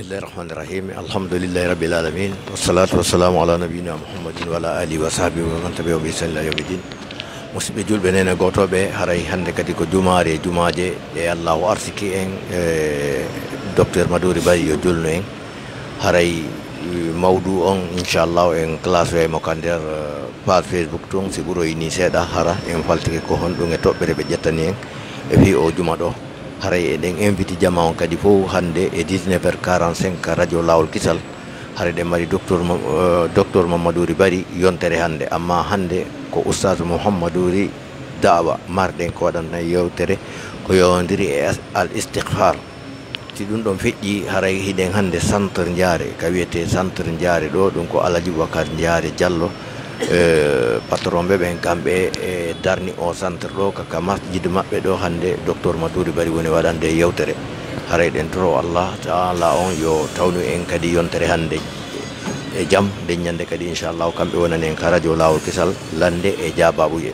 الله الرحمن الرحيم الحمد لله رب العالمين والصلاة والسلام على نبينا محمد وعلى آله وصحبه ومن تبعهم بإحسان إلى يوم الدين musidɓe julɓe nene gotoɓe haray hande kadi ko jumare jumaje e allahu arsiki en docteur Maduri Bari yo julno en haray mawdu on inchallahu en classe waymo ka nder page Facebook tun si ɓuroyini seeɗa hara en faltike ko honɗum e toɓɓere ɓe ƴettani en e fi o juma ɗo haray eɗen invite jama on kadi fof hande e 19h45 radio lawol kisal haray ɗen mari docteur Mamadouri Bari yontere hande amma hande ko oustaz Mouhammadouri Dawa marɗen ko waɗanna yewtere ko yowdiri e al istighfar si ɗum ɗon feƴƴi haray hiɗen hande centre Ndiare ka wiyete centre Ndiare ɗo ɗum ko Alaji Boubacar Ndiare Diallo patron ɓe ɓen kamɓe e darni o centre ɗo kaka masjide maɓɓe ɗo hande docteur Maduri Bari woni waɗande yewtere haray ɗen toro Allah taala on yo tawnu en kadi yontere hande e jaam nden ñande kadi inchallahu kamɓe wonani en ka radio lawol kisal lande e jababuye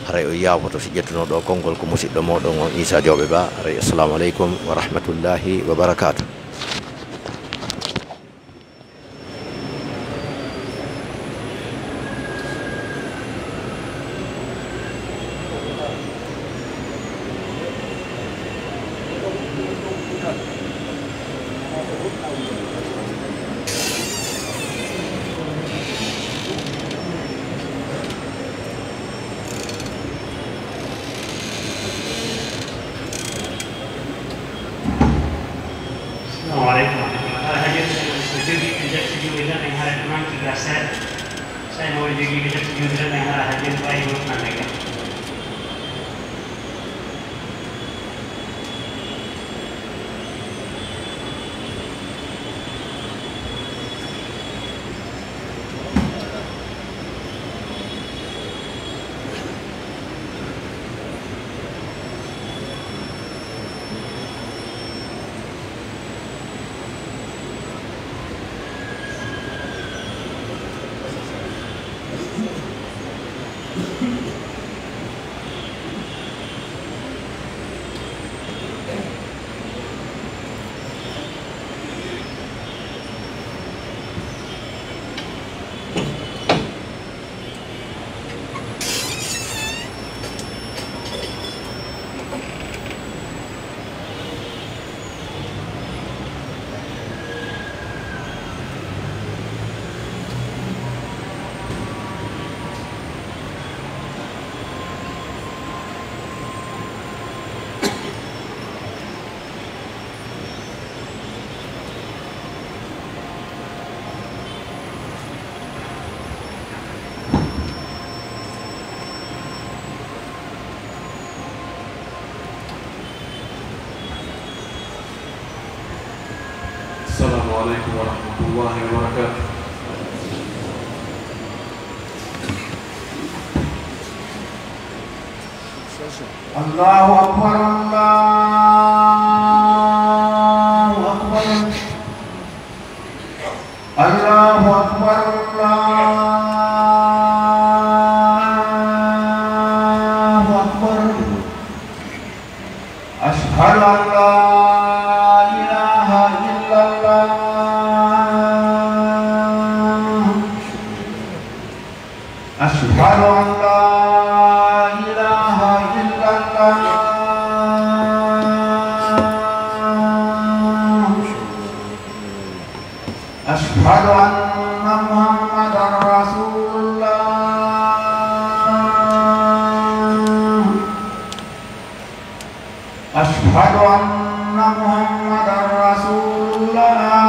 haray o yafoto si ƴettuno ɗo konngol ko musidɗo moɗon on Issa Diawɓe Ba haray assalamu aleykum wa rahmatullahi wa barakatuh. السلام عليكم ورحمة الله وبركاته. الله أكبر الله أكبر الله أكبر الله أكبر أشهد أن لا أشهد أن لا إله إلا الله أشهد أن محمدا رسول الله أشهد أن محمدا رسول الله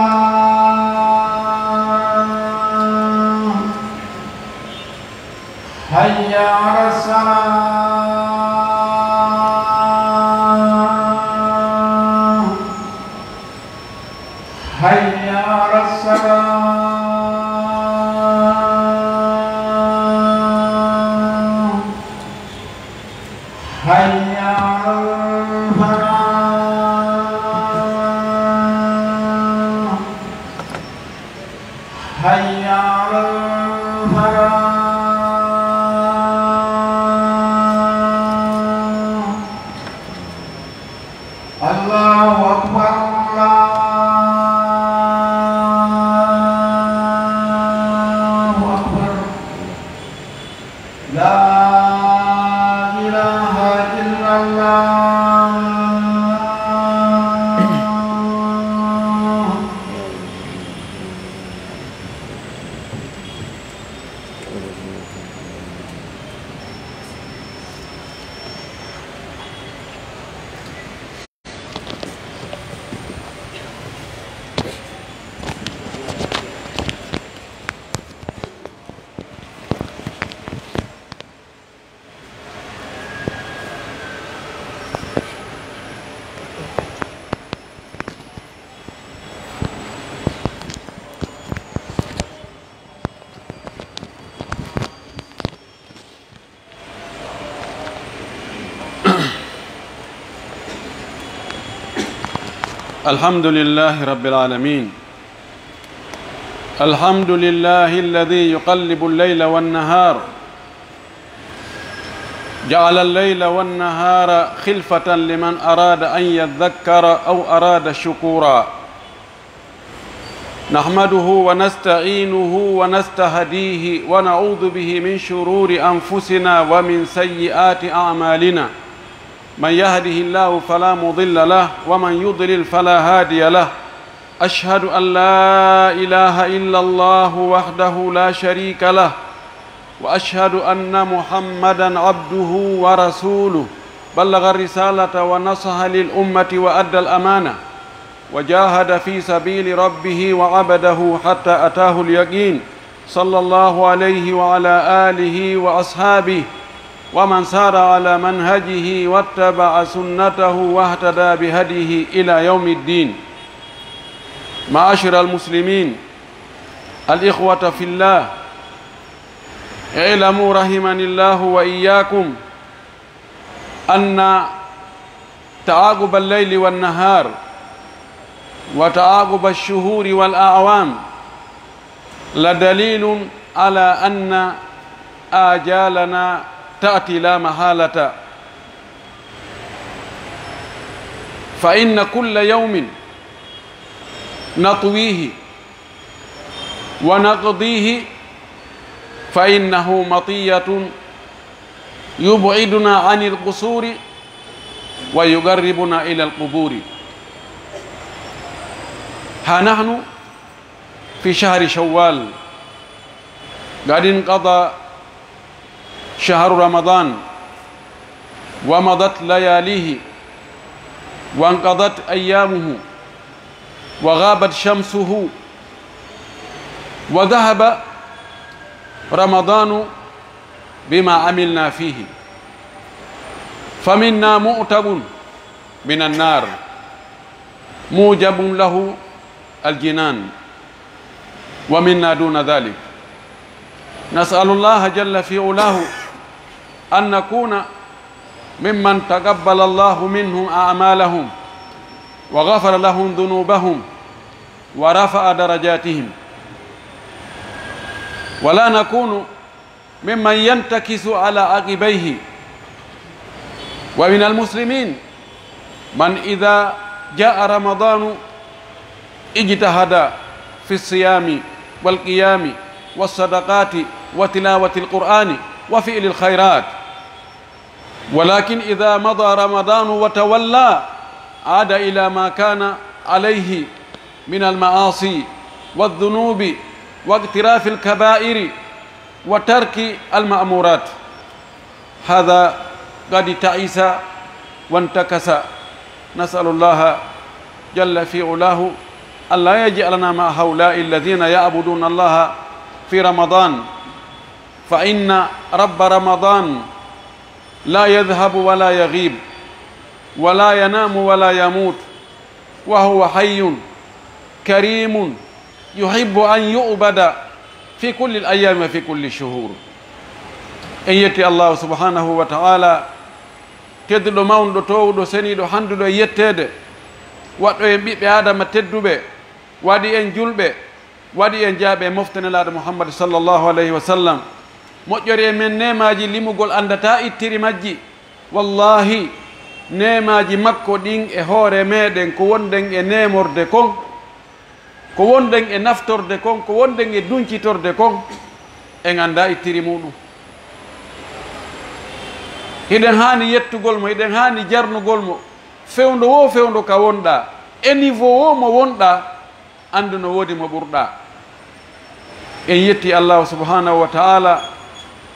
حي على الصلاة حي على الصلاة حي على الفلاح حي على الفلاح إله إلا الله الحمد لله رب العالمين. الحمد لله الذي يقلب الليل والنهار، جعل الليل والنهار خلفة لمن أراد أن يذكر أو أراد شكورا. نحمده ونستعينه ونستهديه ونعوذ به من شرور أنفسنا ومن سيئات أعمالنا. من يهده الله فلا مضل له ومن يضلل فلا هادي له. أشهد أن لا إله إلا الله وحده لا شريك له، وأشهد أن محمدا عبده ورسوله، بلغ الرسالة ونصح للأمة وأدى الأمانة، وجاهد في سبيل ربه وعبده حتى أتاه اليقين، صلى الله عليه وعلى آله وأصحابه ومن سار على منهجه واتبع سنته واهتدى بهديه إلى يوم الدين. معاشر المسلمين الإخوة في الله، اعلموا رحمني الله وإياكم أن تعاقب الليل والنهار وتعاقب الشهور والأعوام لدليل على أن آجالنا تأتي لا محالة، فإن كل يوم نطويه ونقضيه فإنه مطية يبعدنا عن القصور ويقربنا إلى القبور. ها نحن في شهر شوال، قد انقضى شهر رمضان ومضت لياليه وانقضت أيامه وغابت شمسه، وذهب رمضان بما عملنا فيه، فمنا مؤتب من النار موجب له الجنان، ومنا دون ذلك. نسأل الله جل في علاه أن نكون ممن تقبل الله منهم أعمالهم وغفر لهم ذنوبهم ورفع درجاتهم، ولا نكون ممن ينتكس على عقبيه. ومن المسلمين من إذا جاء رمضان اجتهد في الصيام والقيام والصدقات وتلاوة القرآن وفعل الخيرات، ولكن إذا مضى رمضان وتولى عاد إلى ما كان عليه من المعاصي والذنوب واقتراف الكبائر وترك المأمورات. هذا قد تعيس وانتكس. نسأل الله جل في علاه أن لا يجعلنا مع هؤلاء الذين يعبدون الله في رمضان، فإن رب رمضان لا يذهب ولا يغيب ولا ينام ولا يموت، وهو حي كريم يحب أن يعبد في كل الأيام وفي كل الشهور. إن يتي الله سبحانه وتعالى tedduɗo mawnuɗo towɗo seniɗo handuɗo e yettede, waɗɗo en ɓiɓɓe adama tedduɓe, waɗi en julɓe, waɗi en jaaɓe moftanelaɗo Muhammad sallallahu alayhi wa sallam. moƴƴori e men nemaji limugol andata ittiri majji. wallahi nemaji makko ɗin e hoore meɗen ko wonɗen e nemorde kon, ko wonɗen e naftorde kon, ko wonɗen e duncitorde kon, en anda ittiri muɗum. hiɗen haani yettugol mo, hiɗen haani jarnugol mo fewndo wo fewndo ka wonɗa e niveau wo mo wonɗa, anndu no woodi mo ɓurɗa. En yetti allahu subhanahu wa taala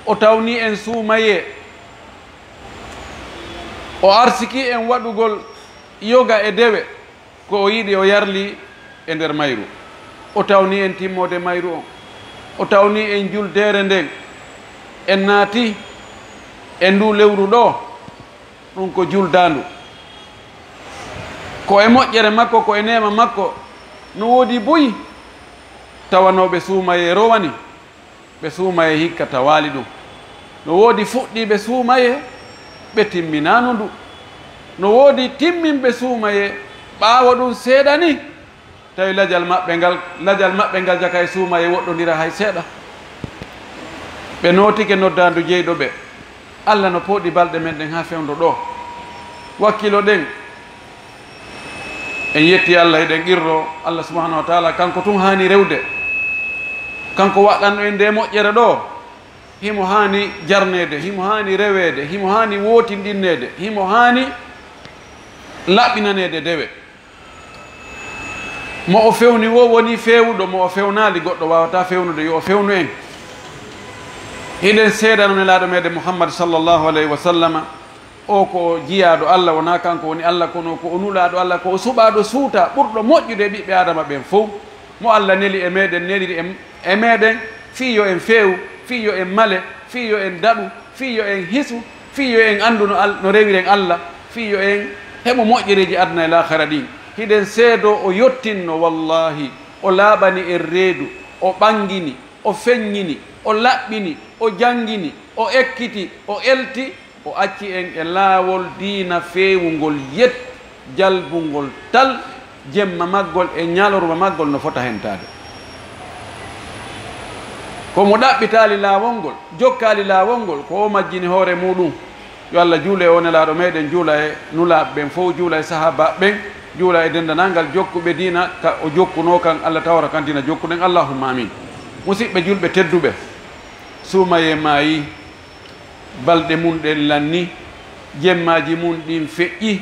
o tawni en suumaye, o arsiki en waɗugol yoga e dewe ko o yiɗi o yarli e nder mayru. O tawni en timmode mayru on, o tawni en juldere nden en naati e ndu lewru ɗo, ɗum ko juldandu, ko e moƴƴere makko, ko e nema makko. No woodi boyi tawanoɓe suumaye rowani, ɓe suumaye hikka tawali ɗum. No woodi fuɗɗiɓe suumaye ɓe timminano ndu, no woodi timminɓe suumaye ɓaawa ɗum seeɗani tawi lajal maɓɓe ngal jaka e suumaye woɗɗodira hay seeɗa. ɓe nootike noddandu jeyɗo ɓe, allah no pooɗi balɗe men ɗen ha fewndo ɗo. wakkilo ɗen en yetti allah, eɗen qirro allah subahanahu wa taala, kanko tun haani rewde, kanko waɗanno en nde moƴƴere ɗo. himo haani jarnede, himo haani rewede, himo haani wootinɗinnede, himo haani laɓɓinanede dewe. mo o fewni wo woni fewuɗo, mo o fewnali goɗɗo wawata fewnude, yo o fewnu en. hiɗen seedano nelaɗo meɗen muhammad sallllahu alayhi wa sallama, o ko jiyaɗo allah, wona kanko woni allah, kono ko o nulaɗo allah, ko o suɓaɗo suuta ɓurɗo moƴƴude ɓiɓɓe adama ɓen fof. mo allah neli e meɗen, neliri e meɗen, fiyo en feewu, fiyo en male, fiyo en daɗu, fiyo en hisu, fiyo en andu no rewiren allah, fiyo en heɓo moƴƴereji aduna e lahara ɗin. hiɗen seedo o yottinno, wallahi o laaɓani en reedu, o ɓangini, o feññini, o laɓɓini, o jangini, o ekkiti, o elti, o acci en e laawol diina feewugol yet jalbungol tal, jemma maggol e ñalorma maggol no fota hentade. komo ɗaɓɓitali laawol ngol, jokkali laawol ngol, ko o majjini hoore muɗum. yo allah juula e o nelaɗo meɗen, juula e nulaɓe ɓen fof, juula e sahaba ɓen, juula e dendanalngal jokkuɓe diina ka o jokkuno kan, allah tawra kan dina jokkuɗen, allahumma amin. musidɓe julɓe tedduɓe, suumaye maayi, balɗe mum ɗen lanni, jemmaji mum ɗin feƴƴi,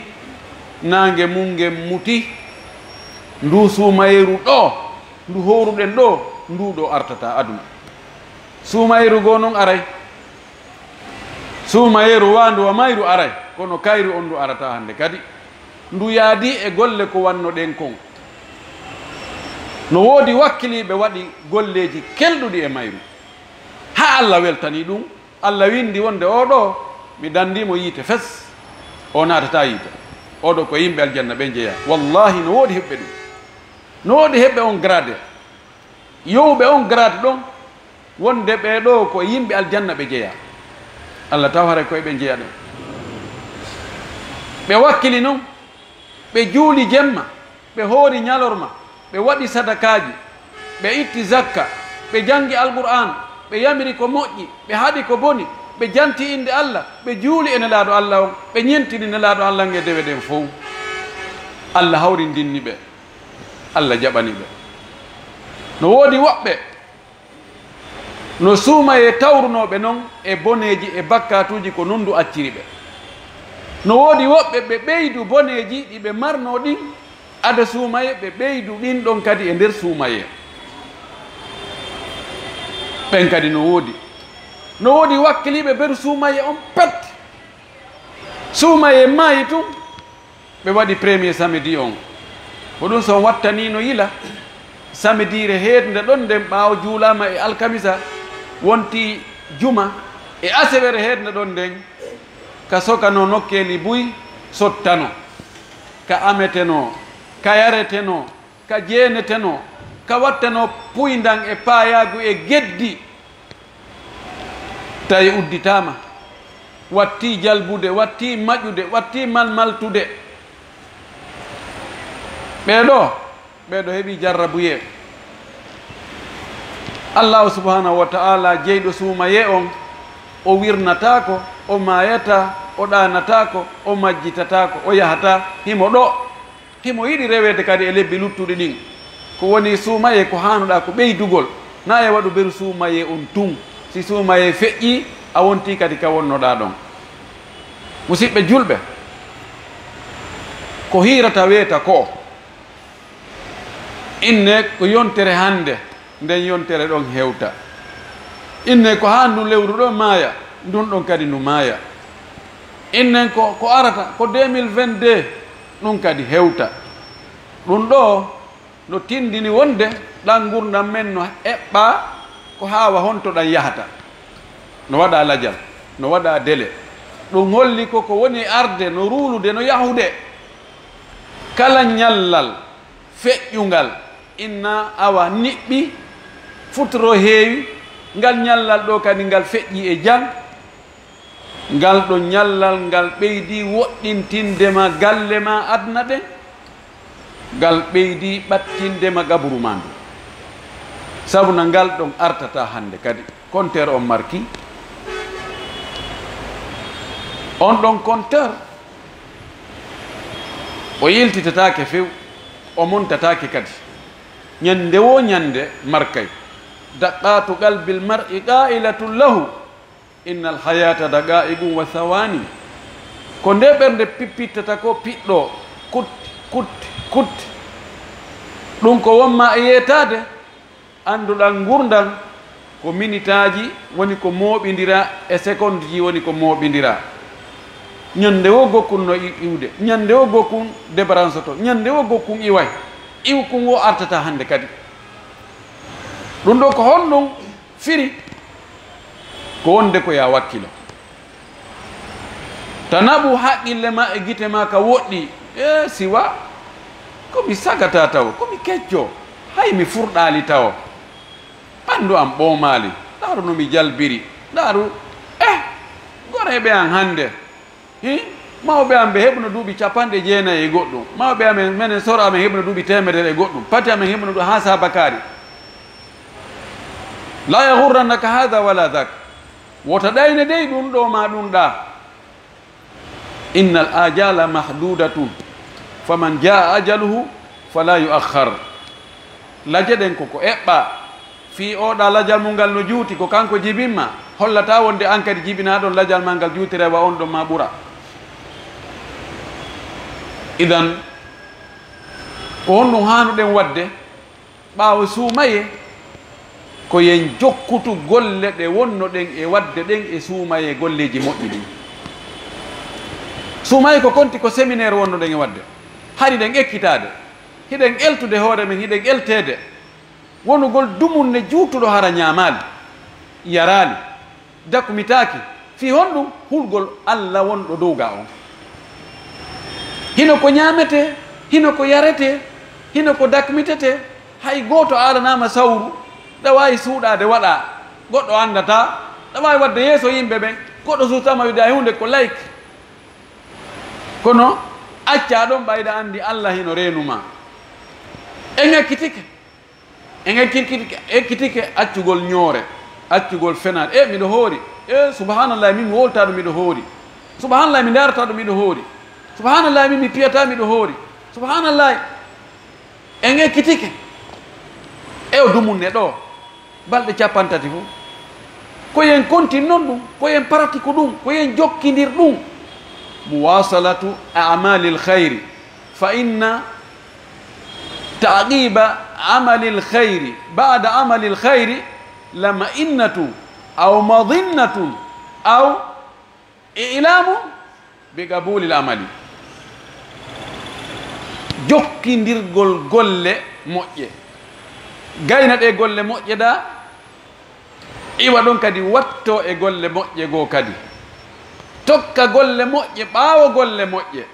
nangue mum ngen muti. ndu suumayeru ɗo, ndu horuɗen ɗo, nduɗo artata aduna. suumayeru goo noon aray, suumayeru wandu wa mayru aray, kono kayru on ndu arata hande kadi. ndu yaadi e golle ko wanno ɗen kon. no woodi wakkiliɓe waɗi golleji kelɗuɗi e mayru, ha allah weltani ɗum. allah windi wonde oɗo mi dandimo yiite fes, o natata yiite, oɗo ko yimɓe aljanna ɓe jeeya. wallahi no woodi heɓɓe ɗum, no woodi heɓɓe on grade, yowɓe on grade ɗon, wonde ɓeɗo ko yimɓe aljanna ɓe jeeya. allah taw haray koye ɓe jeeya ɗon. ɓe wakkili noon, ɓe juuli jemma, ɓe hoori ñalorma, ɓe waɗi sadakaji, ɓe itti zakka, ɓe jangi alqur'an, ɓe yamiri ko moƴƴi, ɓe haɗi ko boni, ɓe janti inde allah, ɓe juuli e nelaɗo allah on, ɓe ñentini nelaɗo allah nge dewe ɗen fof. allah hawri dinni ɓe, allah jaɓani ɓe. no woodi woɓɓe no suumaye tawrunoɓe noon e boneji e bakkatuji ko nondu acciri ɓe. no woodi woɓɓe ɓe ɓeydu boneji ɗi ɓe marno ɗin ada suumaye, ɓe ɓeydu ɗin ɗon kadi e nder suumaye ɓen kadi. no woodi wakkiliɓe beru suumaye on pet. suumaye maayi tun ɓe waɗi premier samedi on, ko ɗum son wattanino yila samedire heedde ɗon nden ɓaawo juulama e alkamisa, wonti juma e asewere heedde ɗon nden ka sokano nokkeli buy sottano, ka ameteno, ka yareteno, ka jeeneteno, ka wattano puydan e paayagu e geddi, tawi udditama, watti jalbude, watti maƴude, watti malmaltude. ɓeɗo heeɓi jarrabuye. allahu subhanahu wa ta'ala jeyɗo suumaye on, o wirnatako, o mayata, o ɗanatako, o majjitatako, o yahata himo ɗo. himo yiɗi rewede kadi e lebbi luttuɗi ɗin. ko woni suumaye ko hanuɗa ko ɓeydugol, na e waɗu beru suumaye on tun. si suumaye feƴƴi, a wonti kadi ka wonnoɗa ɗon. musidɓe julɓe ko hirata weeta ko inne ko yontere hande nden yontere ɗon hewta inne ko ha ndu lewru ɗo maaya ndun ɗon kadi ndu maaya innen ko arata ko 2022 ɗum kadi hewta ɗum ɗo no tindini wonde ɗan gurdam men no eɓɓa ko hawa honto ɗan yahata no waɗa ladial no waɗa délai ɗum holli koko woni arde no ruulude no yahude kala ñallal feƴƴungal inna awa niɓɓi futoro heewi ngal ñallal ɗo kadi ngal feƴƴi e jang ngal ɗo ñallal ngal ɓeydi woɗɗintindema galle ma adna ɗen ngal ɓeydi ɓattindema gaburu ma ndu sabuna ngal ɗon artata hande kadi compteur on marki on ɗon compteur o yiltitatake few o montatake kadi ñande wo ñande markay daqatu qalbil mar'i qa'ilatun lahu inna alhayata daqa'iqun wa thawani ko nde ɓernde pippittata ko piɗɗo kutti ɗum ko wonma e yetade annduɗan gurdan ko minitaji woni ko mooɓidira e seconde ji woni ko mooɓidira ñande wo gokkun no iwde ñande wo gokkun débranche to ñande wo gokkun iway iwkun wo artata hande kadi ɗum ɗo ko honɗum firi ko wonde ko ya wakkilo tanaɓu haqqille ma e gite ma ka woɗɗi e siwa komi sagata taw komi kecco hay mi furɗali taw ɓanndu am ɓoomali ɗaaru no mi jalbiri ɗaaru goreɓe an hannde mawɓe am ɓe heɓno duuɓi 90 e goɗɗum mawɓe amen minen soro amen heɓno duuɓi 100 e goɗɗum pati amen heɓno ɗum ha sabakari la yahurrannaka hada wala dak wota ɗayne dey ɗum ɗo ma ɗum ɗa inna al ajala mahdudatun faman jaa ajaluhu fala yuakhar laje ɗen koko eɓɓa fi oɗa lajal mum ngal no juuti ko kanko jibinma hollata wonde an kadi jibinaɗon lajal ma ngal juutirewa on ɗon ma ɓura idan ko honɗum hanuɗen wadde ɓaawo suumaye ko yen jokkutu golle ɗe wonno ɗen e wadde ɗen e suumaye golleji moƴƴi ɗin suumaye ko konti ko séminaire wonno ɗen e wadde hari ɗen ekkitade hiɗen eltude hoore men hiɗen eltede wonugol dumunne juutuɗo hara ñamali yarali dakumitaki fi honɗum hulgol allah wonɗo dowga on hino ko ñamete hino ko yarete hino ko dakmitete hay goto aranama sawru ɗa wawi suuɗade waɗa goɗɗo andata ɗa wawi wadde yeeso yimɓe ɓen goɗɗo sutama wide ay hunde ko layk kono acca ɗon ɓayda andi allah hino renuma en ekkitike accugol ñoore accugol fenade miɗo hoori subhanallah min mi wolta ɗo miɗo hoori subhanallah mi darata ɗo miɗo hoori subhanallah min mi piyata miɗo hoori subhanallah en ekkitike o dumunne ɗo balɗe 50 fof koyen continue noon ɗum koyen pratique ɗum koyen jokkidir ɗum muwasalatu amali lkhayri fa inna taqiba amali lkhayri bada amali lkhayri lama innatu aw madinnatun aw ilamu bi qabuli lamali jokkidirgol golle moƴƴe gayna ɗe golle moƴƴe ɗa iwa ɗon kadi watto e golle moƴƴe goo kadi tokka golle moƴƴe ɓaawo golle moƴƴe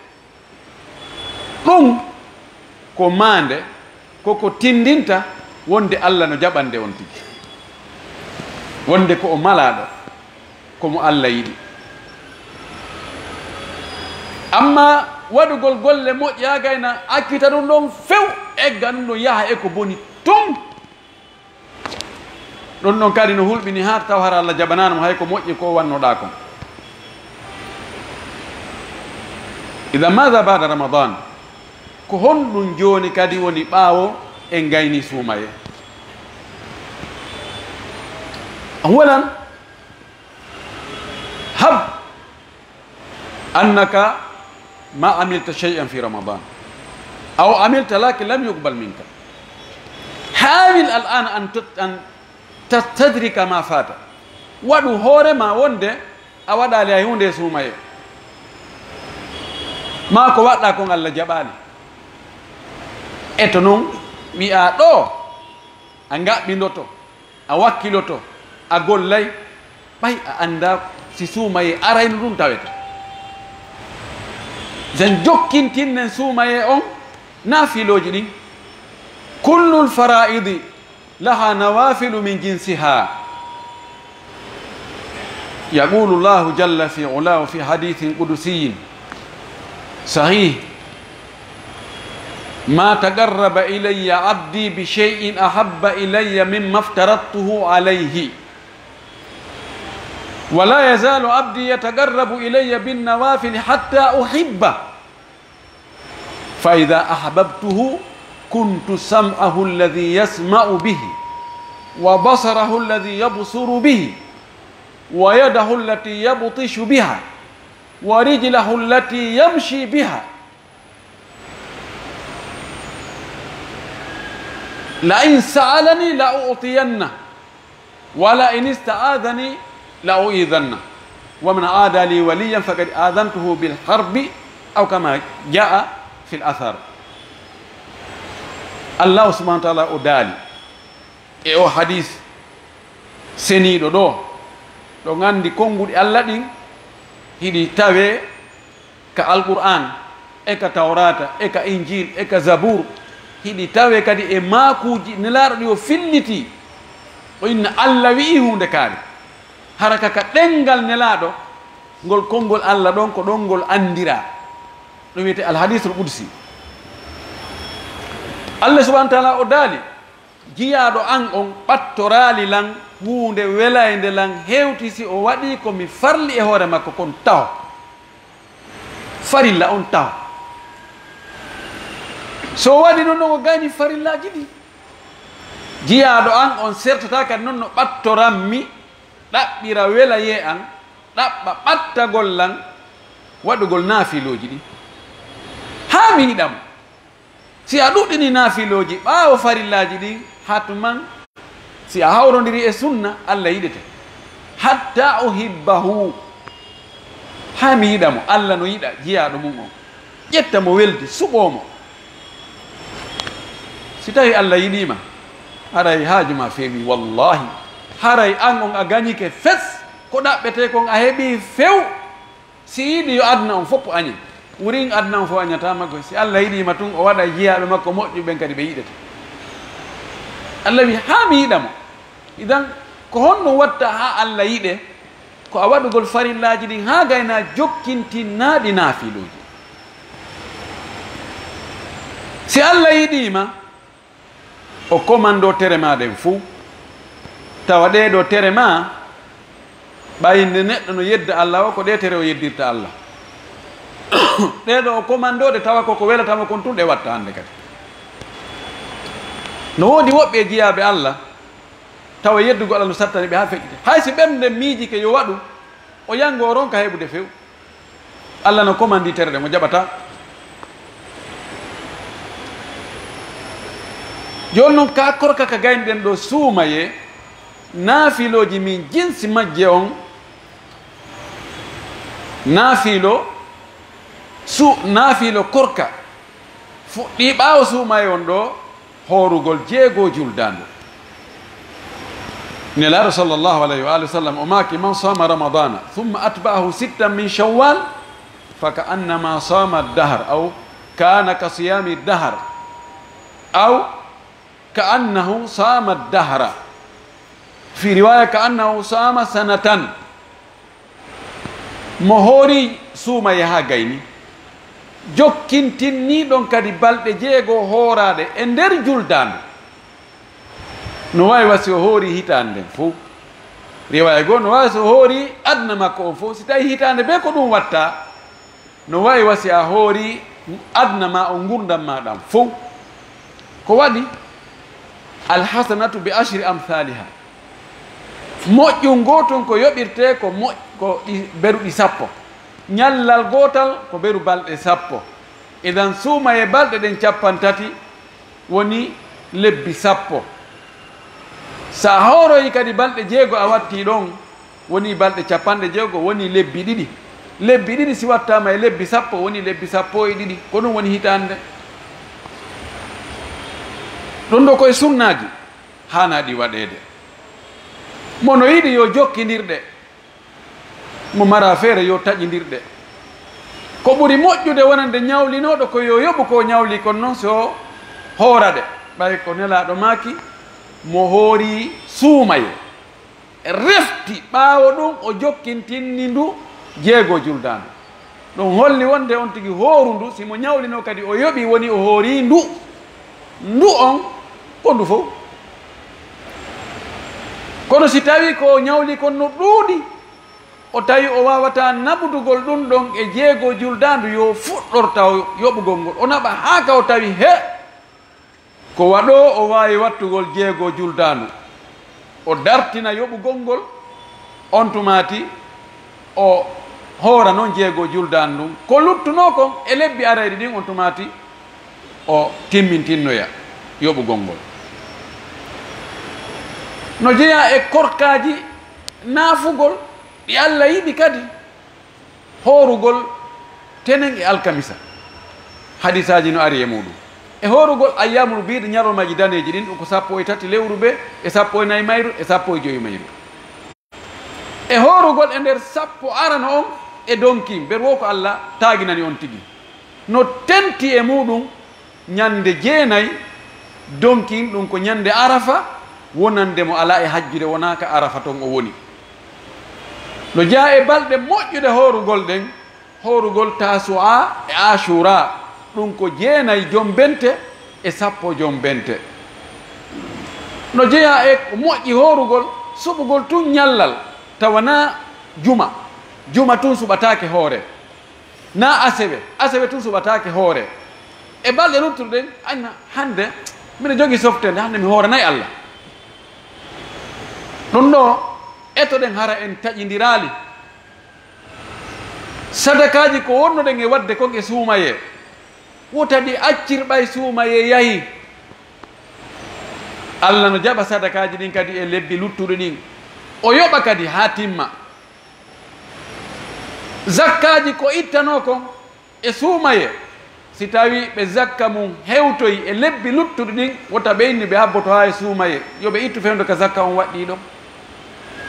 ɗum ko maande koko tindinta wonde allah no jaɓande on tigi wonde ko o malaɗo komo allah yiɗi amma waɗugol golle moƴƴe ha gayna accita ɗum ɗon few egga ɗum ɗon yaha e ko boni tum ɗon ɗon kadi no hulɓini ha taw hara allah jaɓananamo hay ko moƴƴi ko wannoɗa kon ida mada bada ramadan ko honɗum joni kadi woni ɓaawo en gayni suumaye awalan hab أنك ما عملت شيئا في رمضان أو عملت لكن لم يقبل منك. حاول الآن أن تستدرك ما فات waɗu hoorema wonde a waɗali hay hunde suumaye ma ko waɗɗa kon Allah jaɓani e to noon wi'a ɗo a gaɓɓindoto a wakkiloto a gollay ɓay a anda si suumaye arayno ɗum tawete sen jokkintinnen suumaye on nafiloji ɗin kullu lfaraidi laha nawafilu min jinsiha. يقول الله جل في علاه في حديث قدسي صحيح ما تقرب إلي عبدي بشيء أحب إلي مما افترضته عليه ولا يزال عبدي يتقرب إلي بالنوافل حتى أحبه فإذا أحببته كنت سمعه الذي يسمع به وبصره الذي يبصر به ويده التي يبطش بها ورجله التي يمشي بها لئن سألني لأعطينه ولئن استعاذني لأعيذنه ومن عادى لي وليا فقد آذنته بالحرب أو كما جاء في الأثر. الله سبحانه وتعالى أدالي إيو حديث سنيدو دو ɗo gandi konnguɗi Allah ɗin hiɗi tawe ka alqur'an e ka tawrata e ka injil e ka zabour hiɗi tawe kadi e makuji nelaɗo ɗi o filliti o inna Allah wi'i hunde kaari hara kaka ɗengal nelaɗo ngol konngol Allah ɗon ko ɗon ngol andira ɗum wiyete alhadisul qudsi. Allah subhanahu wa ta'ala o daali jiyaɗo an on ɓattorali lan hunde welayde lan hewti si o waɗi komi farli e hoore makko kon taw farilla on taw so waɗi noon o gayni farillaji ɗi jiyaɗo an on sertata kadi noon no ɓattoranmi ɗaɓɓira welaye an ɗaɓɓa ɓattagol lan waɗugol naafiloji ɗi ha mi yiɗamo si a ɗuɗɗini naafiloji ɓaawo farillaji ɗi hatuman si a hawrodiri e sunna Allah yiɗete hatta uhibbahu ha mi yiɗamo Allah no yiɗa jiyaɗo mum on ƴetta mo weldi suɓomo si tawi Allah yiɗima haray haaju ma feewi wallahi haray an on a gañike fes ko ɗaɓɓete kon a heeɓi few si yiɗi yo aduna on foppo añen wurin aduna on fof añatama koy si Allah yiɗima tun o waɗa jiyaɓe makko moƴƴuɓen kadi ɓe yiɗete Allah wi ha mi yiɗamo idan ko honno watta ha Allah yiɗe ko a waɗugol farillaji ɗin ha gayna jokkintinnaɗi naafiloji si Allah yiɗima o commando tere maɗen fuu tawa ɗeɗo tere ma ɓayinde neɗɗo no yedda Allah o ko ɗe tere o yeddirta Allah ɗeɗo o commandode tawa koko welatama kon tun ɗe watta hande kadi no woodi woɓɓe jiyaɓe Allah tawa yeddugo Allah no sattani ɓe ha feƴƴite hay si ɓemde miiji ke yo waɗu o yango o ronka heɓude few Allah no commandi tere ɗe mo jaɓata joni noon ka korka ka gayniɗen ɗo suumaye naafiloji min jinsi majje on naafilo korka fuɗɗi ɓaawo suumaye on ɗo horugol jeego juldandu nelaɗo sallllahu alayhi wa alihi wa sallam o maaki man sama ramadana thumma atba'ahu sittan min shawwal faka annama sama dahar aw kana ka siyami dahar aw ka annahu sama dahra fi riwaya ka annahu sama sanatan mo hoori suumaye ha gayni jokkintinni ɗon kadi balɗe jeego hoorade e nder juldande no wawi wasi o hoori hitande nden fof riwaya goo no wawi so hoori adna makko on fof si tawi hitande be ko ɗum watta no wawi wasi a hoori adna ma o gurdam maɗam fof ko waɗi alhasanatu bi ashri amthaliha moƴƴu goton ko yoɓirte ko ɗi beruɗi sappo ñallal gotal ko ɓeru balɗe 10 idan suuma e balɗe ɗen 50 woni lebbi 10 sa horoyi kadi balɗe 6 a watti ɗon woni balɗe 60 woni lebbi 2 lebbi 2 si wattama e lebbi 10 woni lebbi 12 ko ɗum woni hitande ɗum ɗo koye sunnaji hanaɗi waɗede mono yiɗi yo jokkidirɗe mo mara feere yo taƴidirɗe ko ɓuri moƴƴude wonande ñawlinoɗo ko yo yoɓu ko ñawli kon noon so hoora ɗe ɓay ko nelaɗo maaki mo hoori suumaye refti ɓaawo ɗum o jokkintinni ndu 6 juldandu ɗum holli wonde on tigi hooru ndu simo ñawlino kadi o yoɓi woni o hoori ndu on ko ndu fof kono si tawi ko ñawli kon no ɗuuɗi o tawi o wawata nabdugol ɗum ɗon e 6 juldandu yo fuɗɗorta yoɓugol ngol o naɓa haa ka o tawi he ko waɗo o wawi wattugol 6 juldandu o dartina yoɓugol ngol on tumati o hoora noon 6 juldandu ndun ko luttuno kon e lebbi arayɗi ɗin on tumati o timmintinnoya yoɓugol ngol no jeeya e korkaji naafugol ɗi Allah yiɗi kadi hoorugol tenen e alkamisa hadisaji no ari e muɗum e hoorugol ayyamul biid ñaromaji daneji ɗin ɗum ko 13 lewru ɓe e 14 mayru e 15 mayru e hoorugol e nder 10 arano on e donki mbeɗa wo ko Allah taaginani on tigi no tenti e muɗum ñande 9 donki ɗum ko ñande arafa wonande mo ala e hajjude wonaka arafa ton o woni no jaa e balɗe moƴƴude hoorugol ɗen hoorugol tasua e ashura ɗum ko 9 jombente e 10 jombente no jeeya e ko moƴƴi hoorugol suɓugol tun ñallal tawana juma tun suɓatake hoore na asewe tun suɓatake hoore e balɗe luttuɗen anna hande mbiɗa jogui softede hande mi hooranayi Allah ɗum ɗo etoɗen hara en taƴidirali sadakaji ko wonnoɗen e wadde kon e suumaye wotadi accirɓay suumaye yahi Allah no jaɓa sadakaji ɗin kadi e lebbi luttuɗe ɗin o yoɓa kadi ha timma zakkaji ko ittano kon e suumaye si tawi ɓe zakka mum hewtoyi e lebbi luttuɗe ɗin wota ɓeyni ɓe habboto ha e suumaye yoɓe ittu fewde ka zakka on waɗɗi ɗon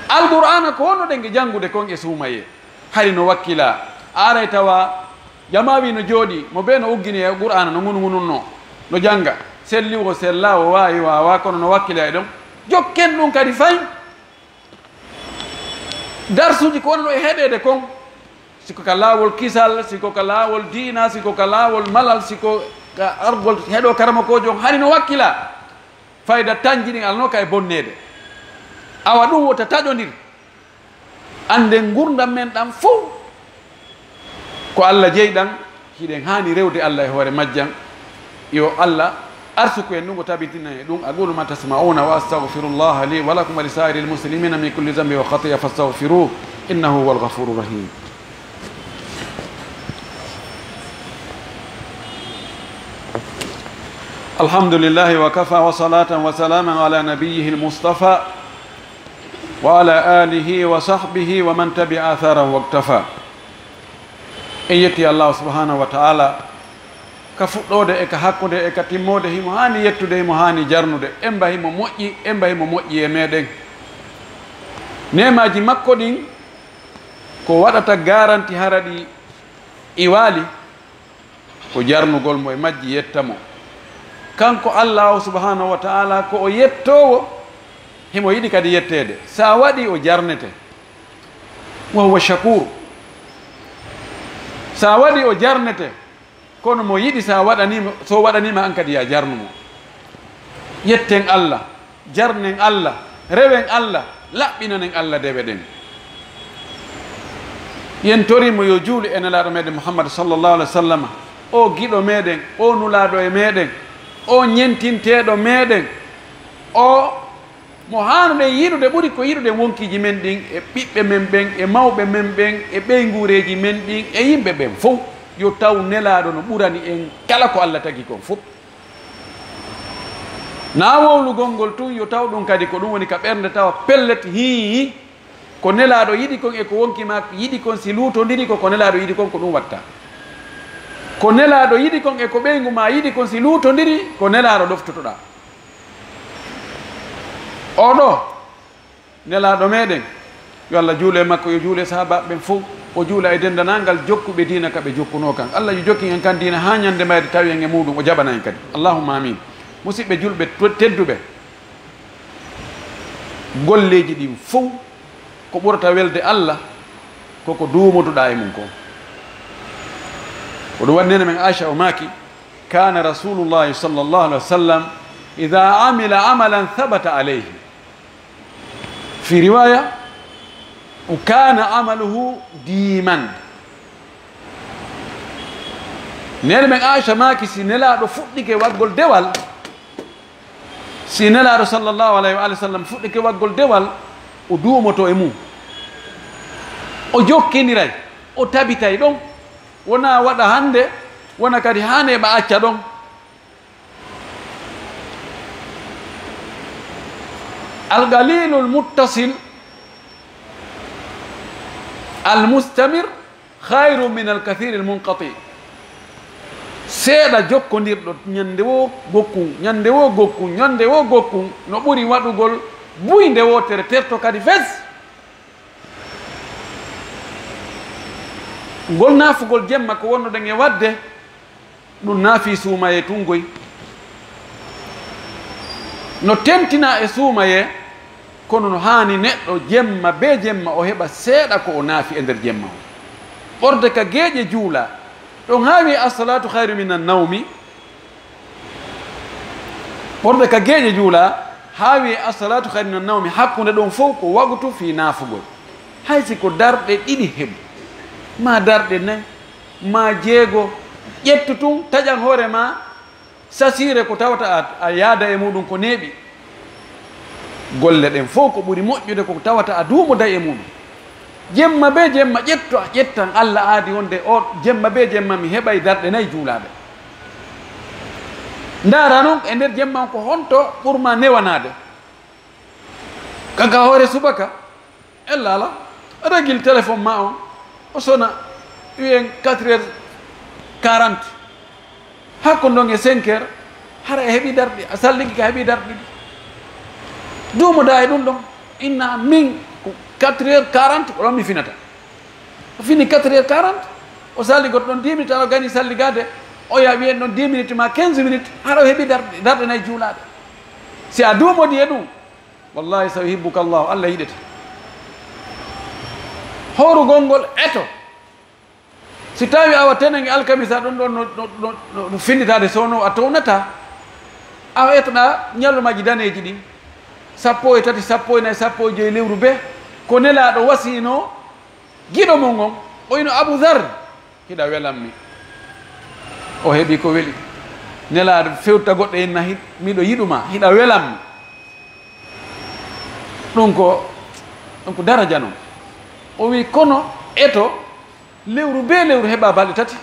alqur'ana ko wonnoɗen e janngude kon e suumaye hari no wakkila aray tawa jamawi no jooɗi mo ɓe no uggini e qur'ana no ŋunuŋununno no jannga selli o sella o wawi wawa kono no wakkila e ɗon jokken ɗum kadi fay darsuji ko wonno e heɗede kon siko ka laawol kisal siko ka laawol diina siko ka laawol malal siko ka argol heɗo karamakojo on hani no wakkila fayda tanjini alano ka e bonnede awa ɗum wota taƴodir ande gurdam men ɗam fof ko Allah jeyɗan hiɗen hani rewde Allah e hoore majjan yo Allah arsuku en ɗum ko tabitina e ɗum aqulu ma tasma'una wa astaghfirullah li wa lakum wa li sa'iril muslimina min kulli dhanbi wa khati'a fastaghfiruhu innahu huwal ghafurur rahim alhamdulillahi wa kafa wa salatan wa salaman ala nabiyyihi al-mustafa wa ala alihi wa sahbihi wa man tabi'a atharahu waktafa en yetti Allah subhanahu wa ta'ala ka fuɗɗode e ka hakkude e ka timmode himo hani yettude himo hani jarnude en mbahimo moƴƴi e meɗen nemaji makko ɗin ko waɗata garanti haraɗi iwali ko jarnugol mo e majji yettamo kanko Allah subhanahu wa ta'ala ko o yettowo himo yiɗi kadi yettede sa waɗi o jarnete wa huwa shakur sa waɗi o jarnete kono mo yiɗi sa waɗanima so waɗanima an kadi ya jarnumo yetten Allah jarnen Allah rewen Allah laɓɓinanen Allah dewe ɗen yen torimo yo juuli e nelaɗo meɗen Muhammad sallallahu alaihi wa sallam o giɗo meɗen o nulaɗo e meɗen o ñentinteɗo meɗen o mo hanude yiɗude ɓuri ko yiɗude wonkiji men ɗin e ɓiɓɓe men ɓen e mawɓe men ɓen e ɓeygureji men ɗin e yimɓe ɓen fof yo taw nelaɗo no ɓurani en kala ko Allah tagi kon fof na wowlugol ngol tun yo taw ɗum kadi ko ɗum woni ka ɓernde tawa pellet hii ko nelaɗo yiɗi kon e ko wonki ma yiɗi kon si lutodiri ko nelaɗo yiɗi kon ko ɗum watta ko nelaɗo yiɗi kon e ko ɓeygu ma yiɗi kon si lutodiri ko nelaɗo ɗoftotoɗa oɗo nelaɗo meɗen yo Allah juule makko yo juule sahabaɓe ɓen fof o juula e dendanalngal jokkuɓe dina kaɓe jokkuno kan Allah yo jokki en kan dina ha ñande mayde tawi en e muɗum o jaɓana en kadi allahumma amin musidɓe julɓe tedduɓe golleji ɗin fof ko ɓurata welde Allah koko dumoduɗa e mum ko ko ɗum wannene men Aisha o maki kana rasulullahi sallllahu alih wa sallam ida amila amalan thabata alayhi fi riwaya kana amaluhu diman nene men Aisha maki si nelaɗo fuɗɗike waggol dewal si nelaɗo sallllahu alayhi wa sallam fuɗɗike waggol dewal o duumoto e mum o jokkiniray o tabitay ɗon wona waɗa hande wona kadi hane ɓa acca ɗon algalilu lmuttasil almustamir hayru min alkathiri lmunqati seeɗa jokkodirɗo ñande wo gokkun ñande wo gokkun ñande wo gokkun no ɓuri waɗugol buyde wotere terto kadi fes ngol naafugol jemma ko wonnoɗen e wadde ɗum naafi suumaye tungoy no tentina e suumaye kono no haani neɗɗo jemma be jemma o heɓa seeɗa ko o naafi e nder jemma o ɓorde ka geeƴe juula ɗon haawi assalatu hayru min annawmi ɓorde ka geeƴe juula haawi assalatu hayru min annawmi hakkude ɗon fof ko wagutu fi naafugol haysi ko darɗe ɗiɗi heɓu ma darɗe nayi ma jeego ƴettu tun taƴan hoore ma sasire ko tawata a yaada e muɗum ko neeɓi golle ɗen fof ko ɓuri moƴƴude ko tawata a duumoda e muɗum jemma be jemma ƴetto a ƴettan Allah aadi wonde o jemma be jemma mi heɓay darɗe nayi juulaɓe ndaara noon e nder jemma ko honto ɓurma newanade kanka hoore subaka ella ala régil téléphone ma on o sona wiyen 4h40 hakko ndon e 5h hara e heeɓi darɗi a salligi ka heeɓi darɗi duumoda e ɗum ɗon inna min ko 4h40 ko ɗon mi finata o fini 4h40 o salli goto ɗon 10 minutes aɗa gani salligade o ya wiyen ɗon 10 minutes ma 15 minutes hara o heeɓi darɗe nayi juulaɗe si a duumodi e ɗum wallahi so hibbuka llahu Allah yiɗete horugol ngol eto si tawi awa tenen e alkamisa ɗum ɗon no finditade sowno a townata awa etoɗa ñallumaji daneji ɗi 13 14 15 lewru be ko nelaɗo wasino giɗo mon on o yino Abou Dhar hiɗa welanmi o heeɓi ko weeli nelaɗo fewta goɗɗo inna miɗo yiɗuma hiɗa welanmi ɗum ko daraja noon o wi kono eto lewru be lewru heɓa balɗe tati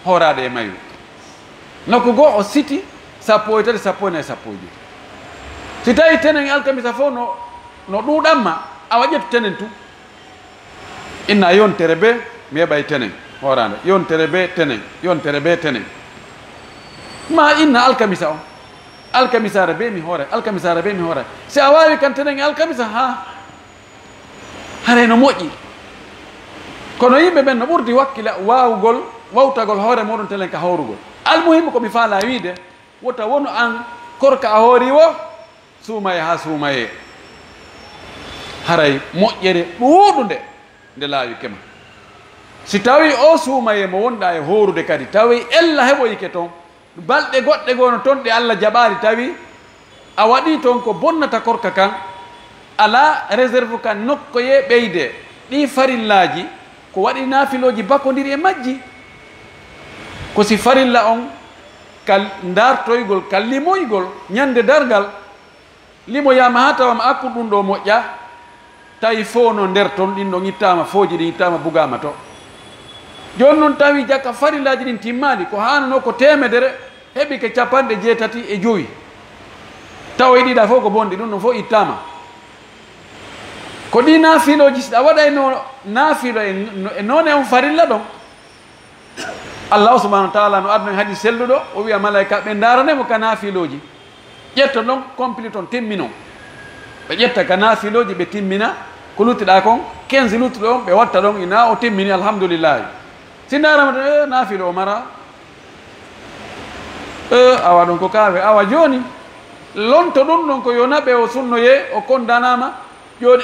hoorade e mayu nokku goo o siti 13 14 15 si tawi tenen alkamisa fof no ɗuɗanma awa ƴettu tenen tu inna yontere be mi heɓay tenen hoorade yontere be tenen yontere be tenen ma inna alkamisa o alkamisare be mi hoore alkamisare be mi hoore si a wawi kan tenen e alkamisa ha haray no moƴƴi kono yimɓe ɓen no ɓurdi wakkile wawtagol hoore muɗum telen ka hawrugol almuhimu komi faala wiide wota wonu an korka a hoori wo suumaye ha suumaye haray moƴƴere ɗuuɗunde nde laawi kema si tawi o suumaye mo wonɗa e horude kadi tawi ella heɓoyike toon balɗe goɗɗe goo no toon ɗe Allah jaɓaari tawi a waɗi toon ko bonnata korka kan ala réserve kan nokkoye ɓeyde ɗi farillaji ko waɗi naafiloji bakkodiri e majji ko si farilla on kal dartoygol kal limoygol ñande dargal limoyama ha tawama akku ɗum ɗo moƴƴa tawi fo no nder toon ɗin ɗo ittama fooji ɗin ittama bugama to joni noon tawi jakka farillaji ɗin timmali ko hanano ko temedere heeɓi ke 95 tawa e ɗiɗa fof ko bonɗi ɗum ɗon fof ittama ko ɗi naafiloji so a waɗayno naafilo e noon e on farilla ɗon allahu subahanahu wa taala no adno haadi selluɗo o wiya malaika ɓe daranemo ka naafiloji ƴetta ɗon complete on timmino ɓe ƴetta ka naafiloji ɓe timmina ko luttiɗa kon 15 luttuɗo on ɓe watta ɗon ina o timmini alhamdoulillahi si darama to naafilo o mara awa ɗon ko kawe awa joni lonto ɗum ɗon ko yo naɓe o sunnoye o kondanama joni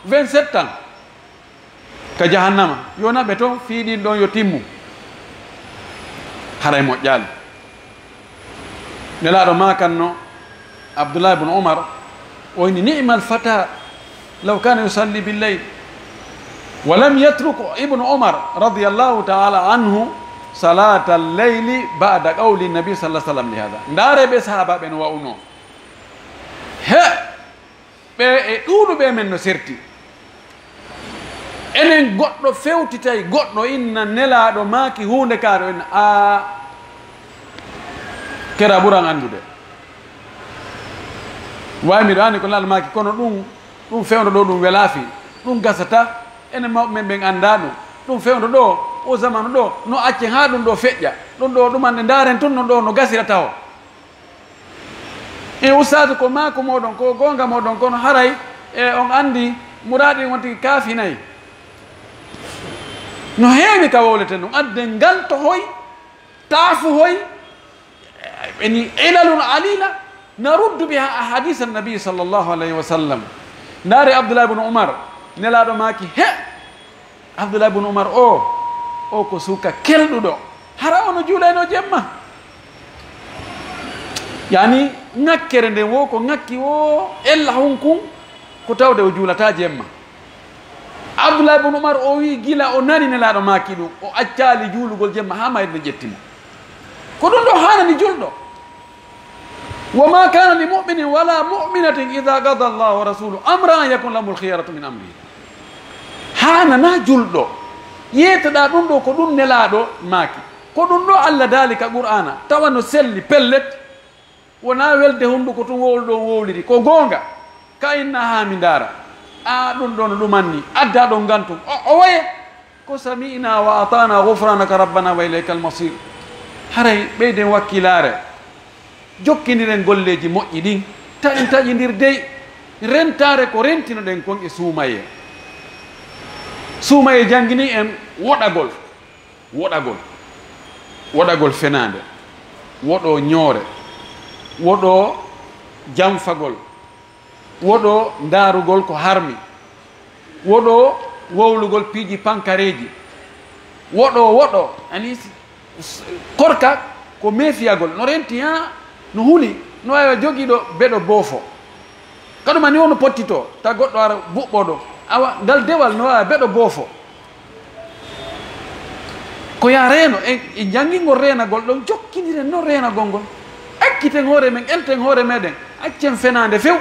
27 ans ka jahannama yo naɓe toon fiiɗin ɗon yo timmu haray moƴƴali nelaɗo makanno abdoullah ibne oumar o wini ni'ma alfata law kana yusalli billeyl wa lam yatruk ibnu oumar radiallahu taala anhu salata alleyli bada qawli nabi sallah sallam li hada ndaare ɓe sahaba ɓe no wawno he ɓe e ɗuuɗuɓe men no serti enen goɗɗo fewtitay goɗɗo inna nelaɗo maaki hunde kaɗo en a kera ɓuran andude wawi miɗo andi ko nelaɗo maaki kono ɗum fewdo ɗo ɗum welaafi ɗum gasata enen mawɓe men ɓen anda ɗum fewdo ɗo o zamanu ɗo no acce ha ɗum ɗo feƴƴa ɗum ɗo ɗumande ndaren tun no ɗo no gasirata o e ustade ko maako moɗon ko gonga moɗon kono haray e on andi muraɗi wonti kaafinayi no heewi ka wowleten ɗum adde ngalto hoy taafu hoy eni ilalun alila naruddu biha ahadis annabi sallllahu alayhi wa sallam ndaari abdoullah ibne oumar nelaɗo maaki he abdoullah ibne oumar o ko suka kelɗuɗo hara ono juulayno jemma yani ŋakkere nden wo ko ŋakki o ella hunkun ko tawde o juulata jemma abdoullah ibne oumar o wi gila o nani nelaɗo maaki ɗum o accali juulugol jemma ha mayde ƴettimo ko ɗum ɗo hanani julɗo wa ma kana li muminin wala muminatin ida gada allah wa rasuluhu amra an yakun lahum lkhiyaratu min amrihi hanana julɗo yeetoɗa ɗum ɗo ko ɗum nelaɗo maaki ko ɗum ɗo allah daali ka qur'ana tawa no selli pellet wona welde hunduko tun wowlu ɗon wowliri ko gonga ka inna ha mi daara a ɗum ɗo no ɗumanni adda ɗon gantum o waye ko sami'na wa atana gufranaka rabbana wa ilayka almasir haray ɓeyden wakkilare jokkidiren golleji moƴƴi ɗin ta en taƴidir dey rentare ko rentino ɗen kon e suumaye jangini en woɗagol fenade woɗo ñoore woɗo jamfagol woɗo darugol ko harmi woɗo wowlugol piiji pankareji woɗo ani korka ko meefiyagol no renti ha no huuli no wawi jogiiɗo beɗo boofo kaduma ni wono pottito ta goɗɗo ara buɓɓoɗo awa ngal dewal no wawi beɗo boofo ko ya reeno e janngingol reenagol ɗon jokkiniren noon reenagol ngol akkiten hoore men elten hoore meɗen accen fenade few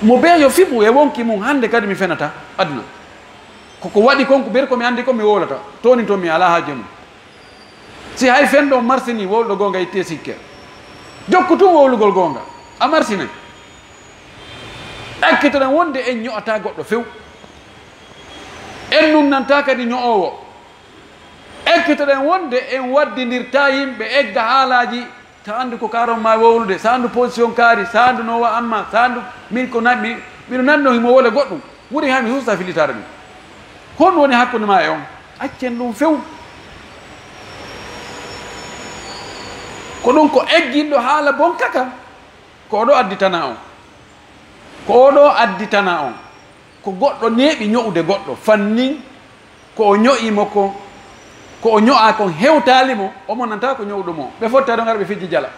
mo ɓe yo fiɓu e wonki mum hannde kadi mi fenata aduna koko waɗi konko ɓeri komi anndi ko mi wowlata toni to mi ala haaje mum si hay fenɗo marsini wowluɗo gonga itte sikke jokku tun wowlugol gonga a marsine akkitoɗen wonde en ño'ata goɗɗo few en numnanta kadi ño'owo ekkitoɗen wonde en waddidirta yimɓe egga haalaji sa andu ko karon ma wowlude sa andu position kaari sa andu no wa amma sa andu min ko miɗo nanno himo wole goɗɗum ɓuri ha mi husta filitare ɗum hon woni hakkude ma e on accen ɗum few ko ɗum ko egginɗo haala bon kaka ko oɗo additana on ko goɗɗo neeɓi ño'ude goɗɗo fannin ko o ño'imo ko o ño'a kon hewtalimo omo nanta ko ñowɗo mo ɓe fotta ɗo gara ɓe fijji jala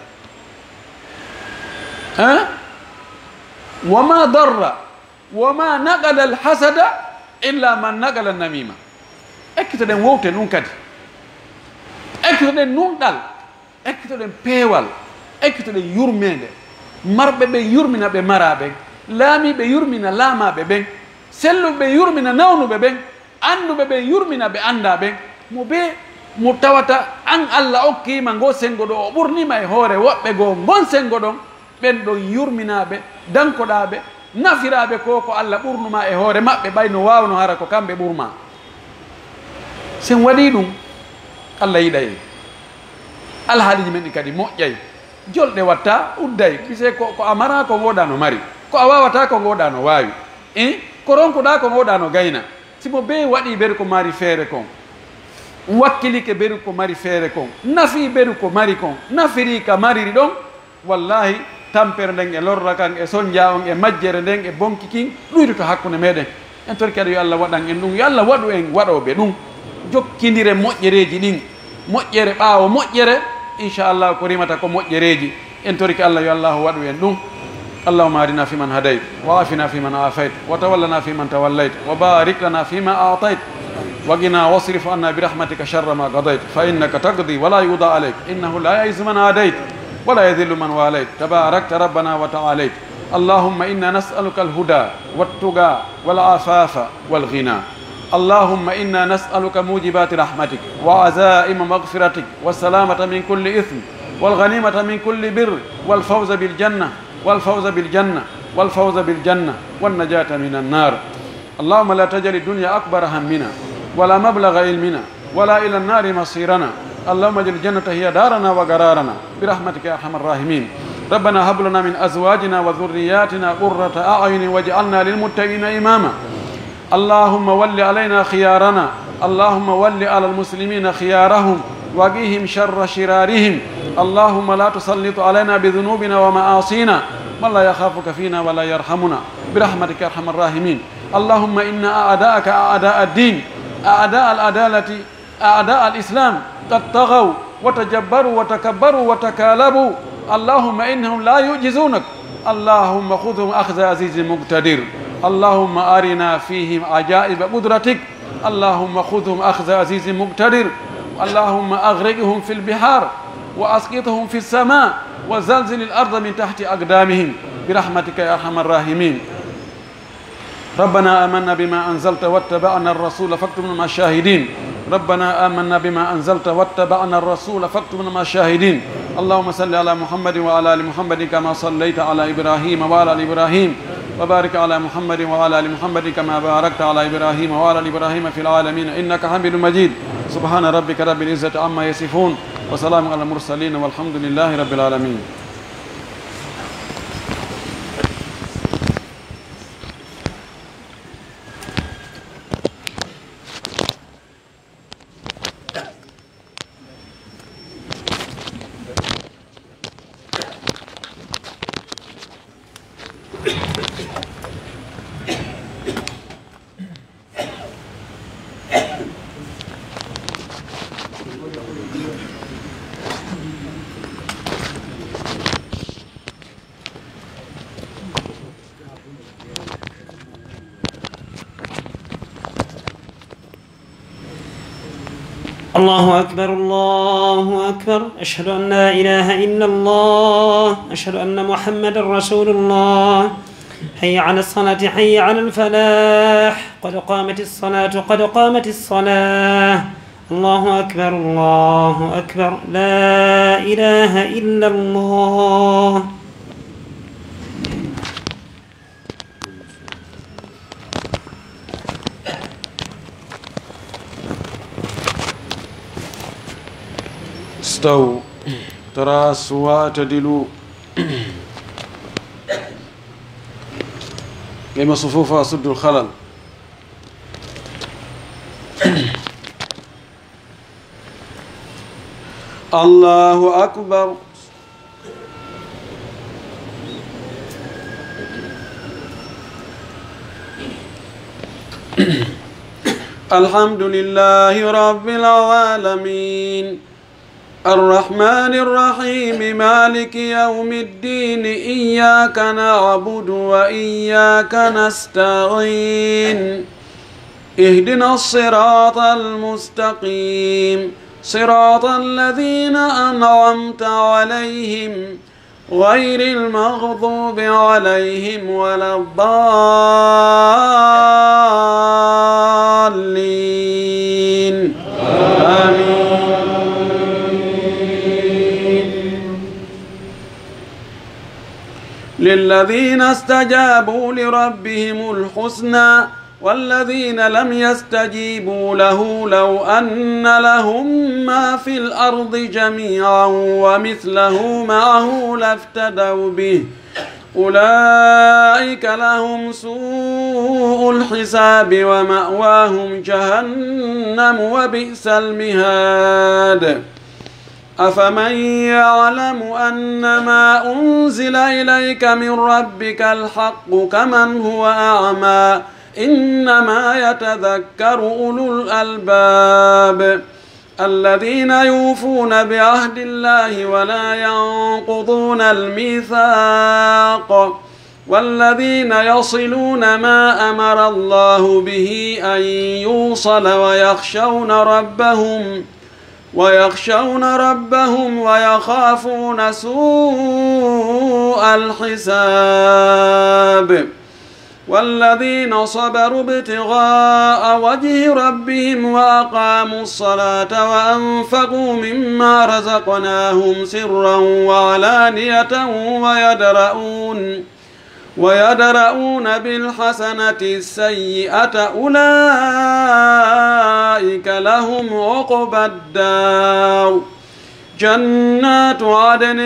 wama darra wama naqala alhasada illa man naqala namima ekkitoɗen wowte ɗum kadi ekkitoɗen nunɗal ekkitoɗen peewal ekkitoɗen yurmede marɓe ɓe yurmina ɓe maraɓe, laamiɓe yurmina laamaɓe ɓen, selluɓe yurmina nawnuɓe ɓen, anduɓe ɓe yurmina ɓe anda ɓen. mo be mo tawata an Allah okkima ngo sengo ɗo o ɓurnima e hoore woɓɓe goo ngon sengo ɗon, ɓen ɗon yurminaɓe dankoɗaɓe nafiraɓe ko Allah ɓurnuma e hoore maɓɓe ɓayno wawno hara ko kamɓe ɓurma. sen waɗi ɗum Allah yiɗay alhaaliji men ɗi kadi moƴƴay, jolɗe watta udday, bise ko a mara ko ngoɗa no mari, ko a wawata ko ngoɗa no wawi, ko ronkuɗa ko ngoɗa no gayna. simo be waɗi ɓeru ko mari feere kon, wakkilike ɓeru ko mari feere kon, nafi ɓeru ko mari kon, nafiri ka mariri ɗon, wallahi tampere nden e lorra kan e sonja on e majjere nden e bonki kin ɗuyde to hakkunde meɗen. en tori kadi yo Allah waɗan en ɗum, yo Allah waɗu en waɗoɓe ɗum, jokkidire moƴƴereji ɗin, moƴƴere ɓaawo moƴƴere, inchallah ko rimata ko moƴƴereji. en tori ki Allah yo Allah waɗu en ɗum. اللهم اهدنا فيمن هديت وعافنا فيمن عافيت وتولنا فيمن توليت وبارك لنا فيما أعطيت وقنا واصرف عنا برحمتك شر ما قضيت فإنك تقضي ولا يقضى عليك إنه لا يعز من عاديت ولا يذل من واليت تباركت ربنا وتعاليت. اللهم إنا نسألك الهدى والتقى والعفاف والغنى. اللهم إنا نسألك موجبات رحمتك وعزائم مغفرتك والسلامة من كل إثم والغنيمة من كل بر والفوز بالجنة والنجاة من النار. اللهم لا تجعل الدنيا أكبر همنا ولا مبلغ علمنا ولا إلى النار مصيرنا. اللهم اجعل الجنة هي دارنا وقرارنا برحمتك يا أرحم الراحمين. ربنا هب لنا من أزواجنا وذرياتنا قرة أعين واجعلنا للمتقين إماما. اللهم ول علينا خيارنا، اللهم ول على المسلمين خيارهم وقهم شر شرارهم. اللهم لا تسلط علينا بذنوبنا ومعاصينا من لا يخافك فينا ولا يرحمنا برحمتك يا أرحم الراحمين. اللهم إن أعداءك أعداء الدين، أعداء العدالة، أعداء الإسلام قد طغوا وتجبروا وتكبروا وتكالبوا. اللهم إنهم لا يعجزونك. اللهم خذهم أخذ عزيز مقتدر. اللهم أرنا فيهم عجائب قدرتك. اللهم خذهم أخذ عزيز مقتدر. اللهم أغرقهم في البحار وأسقطهم في السماء وزلزل الأرض من تحت أقدامهم برحمتك يا أرحم الراحمين. ربنا آمنا بما أنزلت واتبعنا الرسول فاكتبنا مع الشاهدين. ربنا آمنا بما أنزلت واتبعنا الرسول فاكتبنا مع الشاهدين. اللهم صل على محمد وعلى آل محمد كما صليت على إبراهيم وعلى آل إبراهيم، وبارك على محمد وعلى آل محمد كما باركت على إبراهيم وعلى آل إبراهيم في العالمين إنك حميد مجيد. سبحان ربك رب العزة عما يصفون وسلام على المرسلين والحمد لله رب العالمين. الله أكبر الله أكبر. أشهد أن لا إله إلا الله، أشهد أن محمد رسول الله. حي على الصلاة حي على الفلاح، قد قامت الصلاة قد قامت الصلاة. الله أكبر الله أكبر. لا إله إلا الله. استووا تراصوا واعتدلوا قيموا الصفوف وسدوا الخلل. الله أكبر. الحمد لله رب العالمين الرحمن الرحيم مالك يوم الدين إياك نعبد وإياك نستعين اهدنا الصراط المستقيم صراط الذين أنعمت عليهم غير المغضوب عليهم ولا الضالين آمين. للذين استجابوا لربهم الحسنى والذين لم يستجيبوا له لو أن لهم ما في الأرض جميعا ومثله معه لافتدوا به أولئك لهم سوء الحساب ومأواهم جهنم وبئس المهاد. أفمن يعلم أنما أنزل إليك من ربك الحق كمن هو أعمى إنما يتذكر أولو الألباب الذين يوفون بعهد الله ولا ينقضون الميثاق والذين يصلون ما أمر الله به أن يوصل ويخشون ربهم ويخافون سوء الحساب والذين صبروا ابتغاء وجه ربهم وأقاموا الصلاة وأنفقوا مما رزقناهم سرا وعلانية ويدرؤون بالحسنة السيئة أولئك لهم عقبى الدار جنات عدن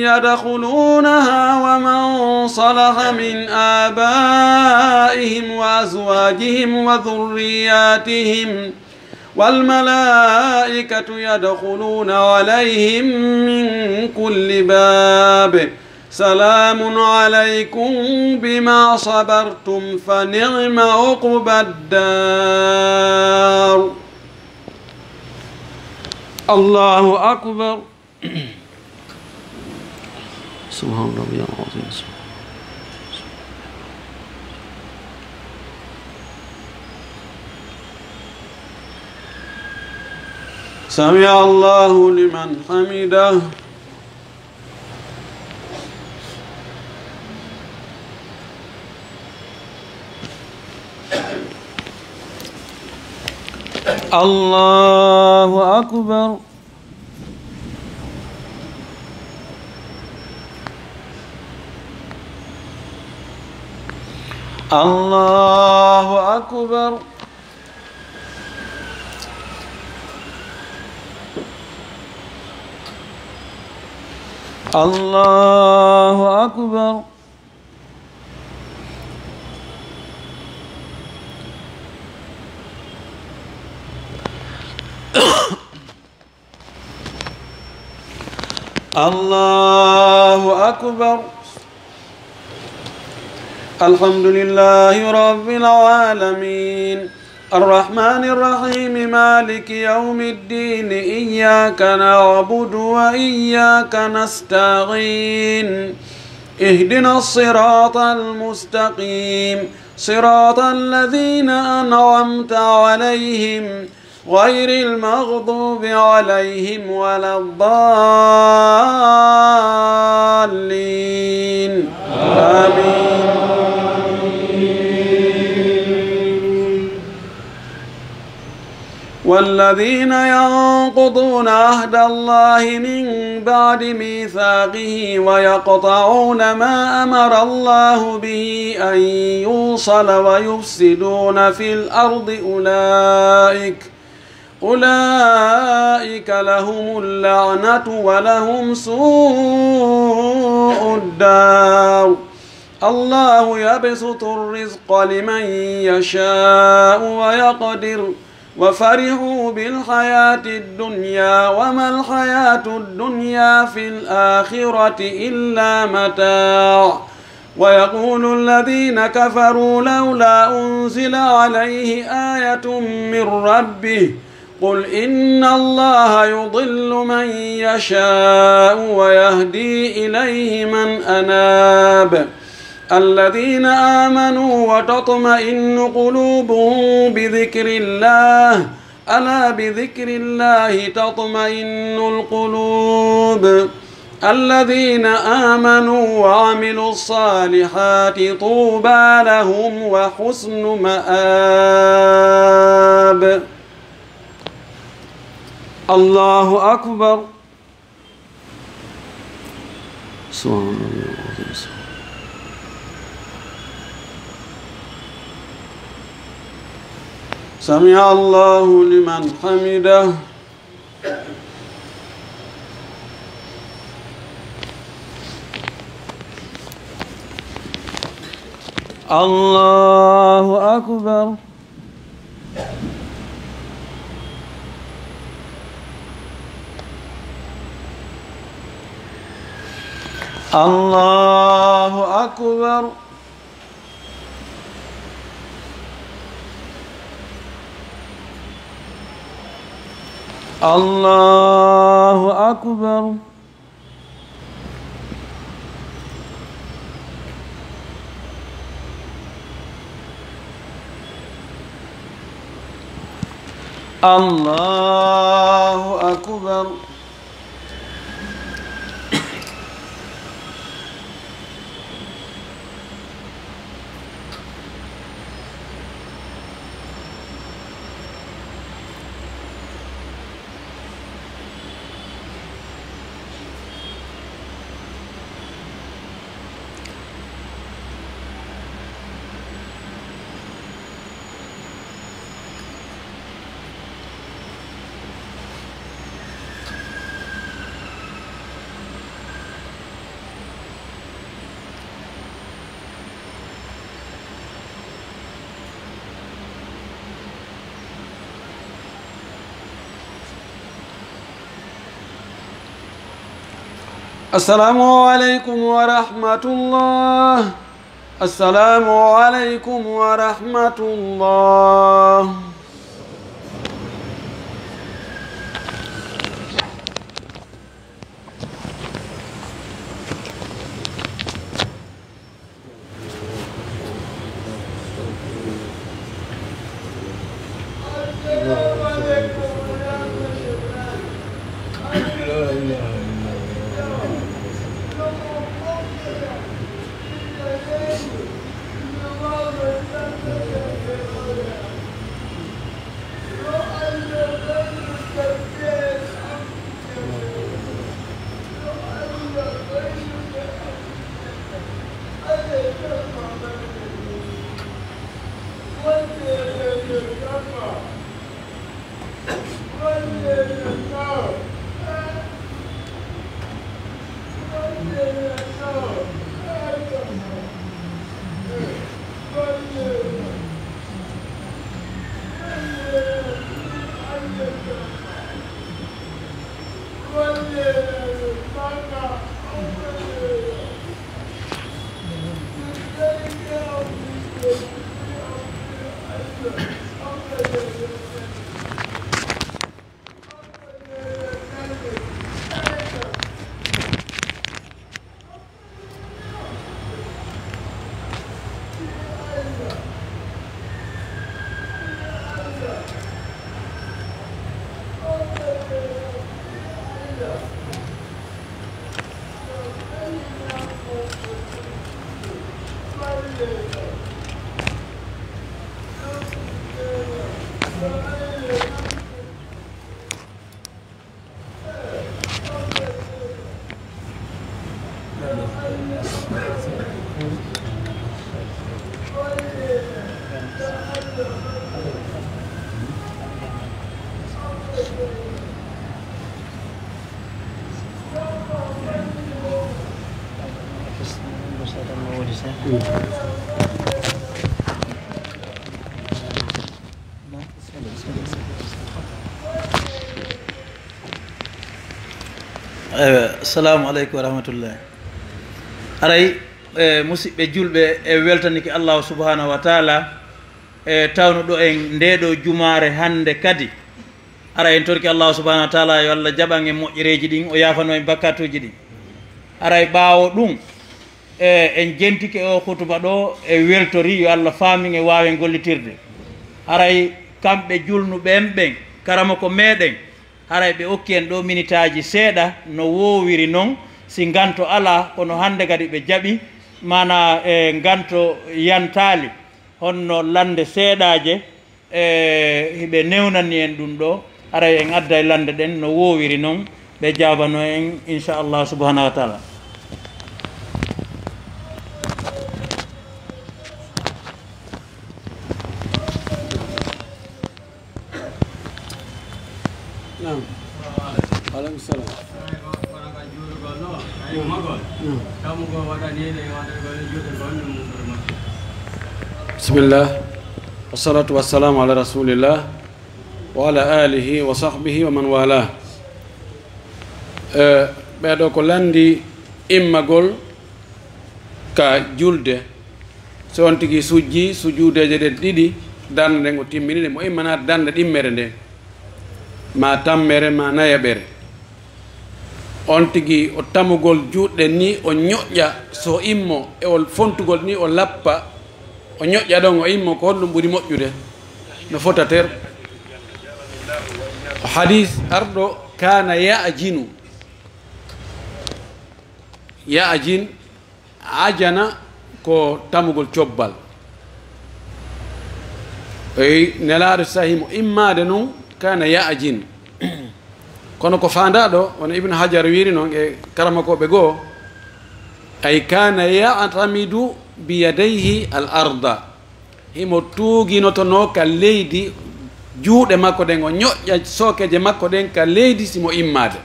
يدخلونها ومن صلح من آبائهم وأزواجهم وذرياتهم والملائكة يدخلون عليهم من كل باب سلام عليكم بما صبرتم فنعم عقبى الدار. الله أكبر. سبحان ربي العظيم. سمع الله لمن حمده. الله أكبر. الله أكبر. الله أكبر. الله أكبر. الحمد لله رب العالمين الرحمن الرحيم مالك يوم الدين إياك نعبد وإياك نستعين اهدنا الصراط المستقيم صراط الذين أنعمت عليهم غير المغضوب عليهم ولا الضالين آمين. والذين ينقضون عهد الله من بعد ميثاقه ويقطعون ما أمر الله به أن يوصل ويفسدون في الأرض أولئك لهم اللعنة ولهم سوء الدار. الله يبسط الرزق لمن يشاء ويقدر وفرحوا بالحياة الدنيا وما الحياة الدنيا في الآخرة إلا متاع. ويقول الذين كفروا لولا أنزل عليه آية من ربه قل إن الله يضل من يشاء ويهدي إليه من أناب. الذين آمنوا وتطمئن قلوبهم بذكر الله ألا بذكر الله تطمئن القلوب الذين آمنوا وعملوا الصالحات طوبى لهم وحسن مآب. الله أكبر. سبحان الله. سمع الله لمن حمده. الله أكبر. الله أكبر. الله أكبر. الله أكبر. السلام عليكم ورحمة الله. السلام عليكم ورحمة الله. Assalamu aleykum wa rahmatullahi. Aray musidɓe julɓe e weltaniki Allah subhanahu wa taala e tawno ɗo en ndeɗo jumare hande kadi ara en torki Allah subhanahu wa taala yo Allah jaɓan en moƴƴereji ɗin o yafano en bakkatuji ɗin. Aray ɓaawo ɗum en jentiki o hutuba ɗo e weltori yo Allah faamin e wawen gollitirde. Aray kamɓe julnuɓen ɓen karama ko meɗen haray ɓe okki en ɗo minitaji seeɗa no wowiri noon si nganto ala kono hande kadi ɓe jaaɓi mana e nganto yantali honno lande seeɗaje hiɓe newnani en ɗum ɗo ara en adda e lande ɗen no wowiri noon ɓe jabano en inchallah subhanahu wa taala. Bismillah wassalatu wassalamu ala rasulillah wa ala alihi wa sahbihi wa man wala. Ɓeɗo ko landi immagol ka julde so on tigi sujji sujudeje ɗe ɗiɗi darde nden o timminide mo immanade darde ɗimmere nde ma tammere ma nayaɓere on tigi o tamugol juɗɗe ni o ñoƴƴa so immo e o fontugol ni o lappa o ñoƴƴa ɗon o immo ko honɗum ɓuri moƴƴude no fotater o hadis arɗo kana ya'jinu ya'jin ajana ko tamugol cobbal eyi nelaɗo sahimo immade noon kana ya'jin kono ko fandaɗo wono ibnu hajar wiri noon e karamakoɓe goo ay kana ya'tamidu biyadayhi al arda himo tuuginotono ka leydi juuɗe makko ɗen o ñoƴƴa sookeje makko ɗen ka leydi simo immade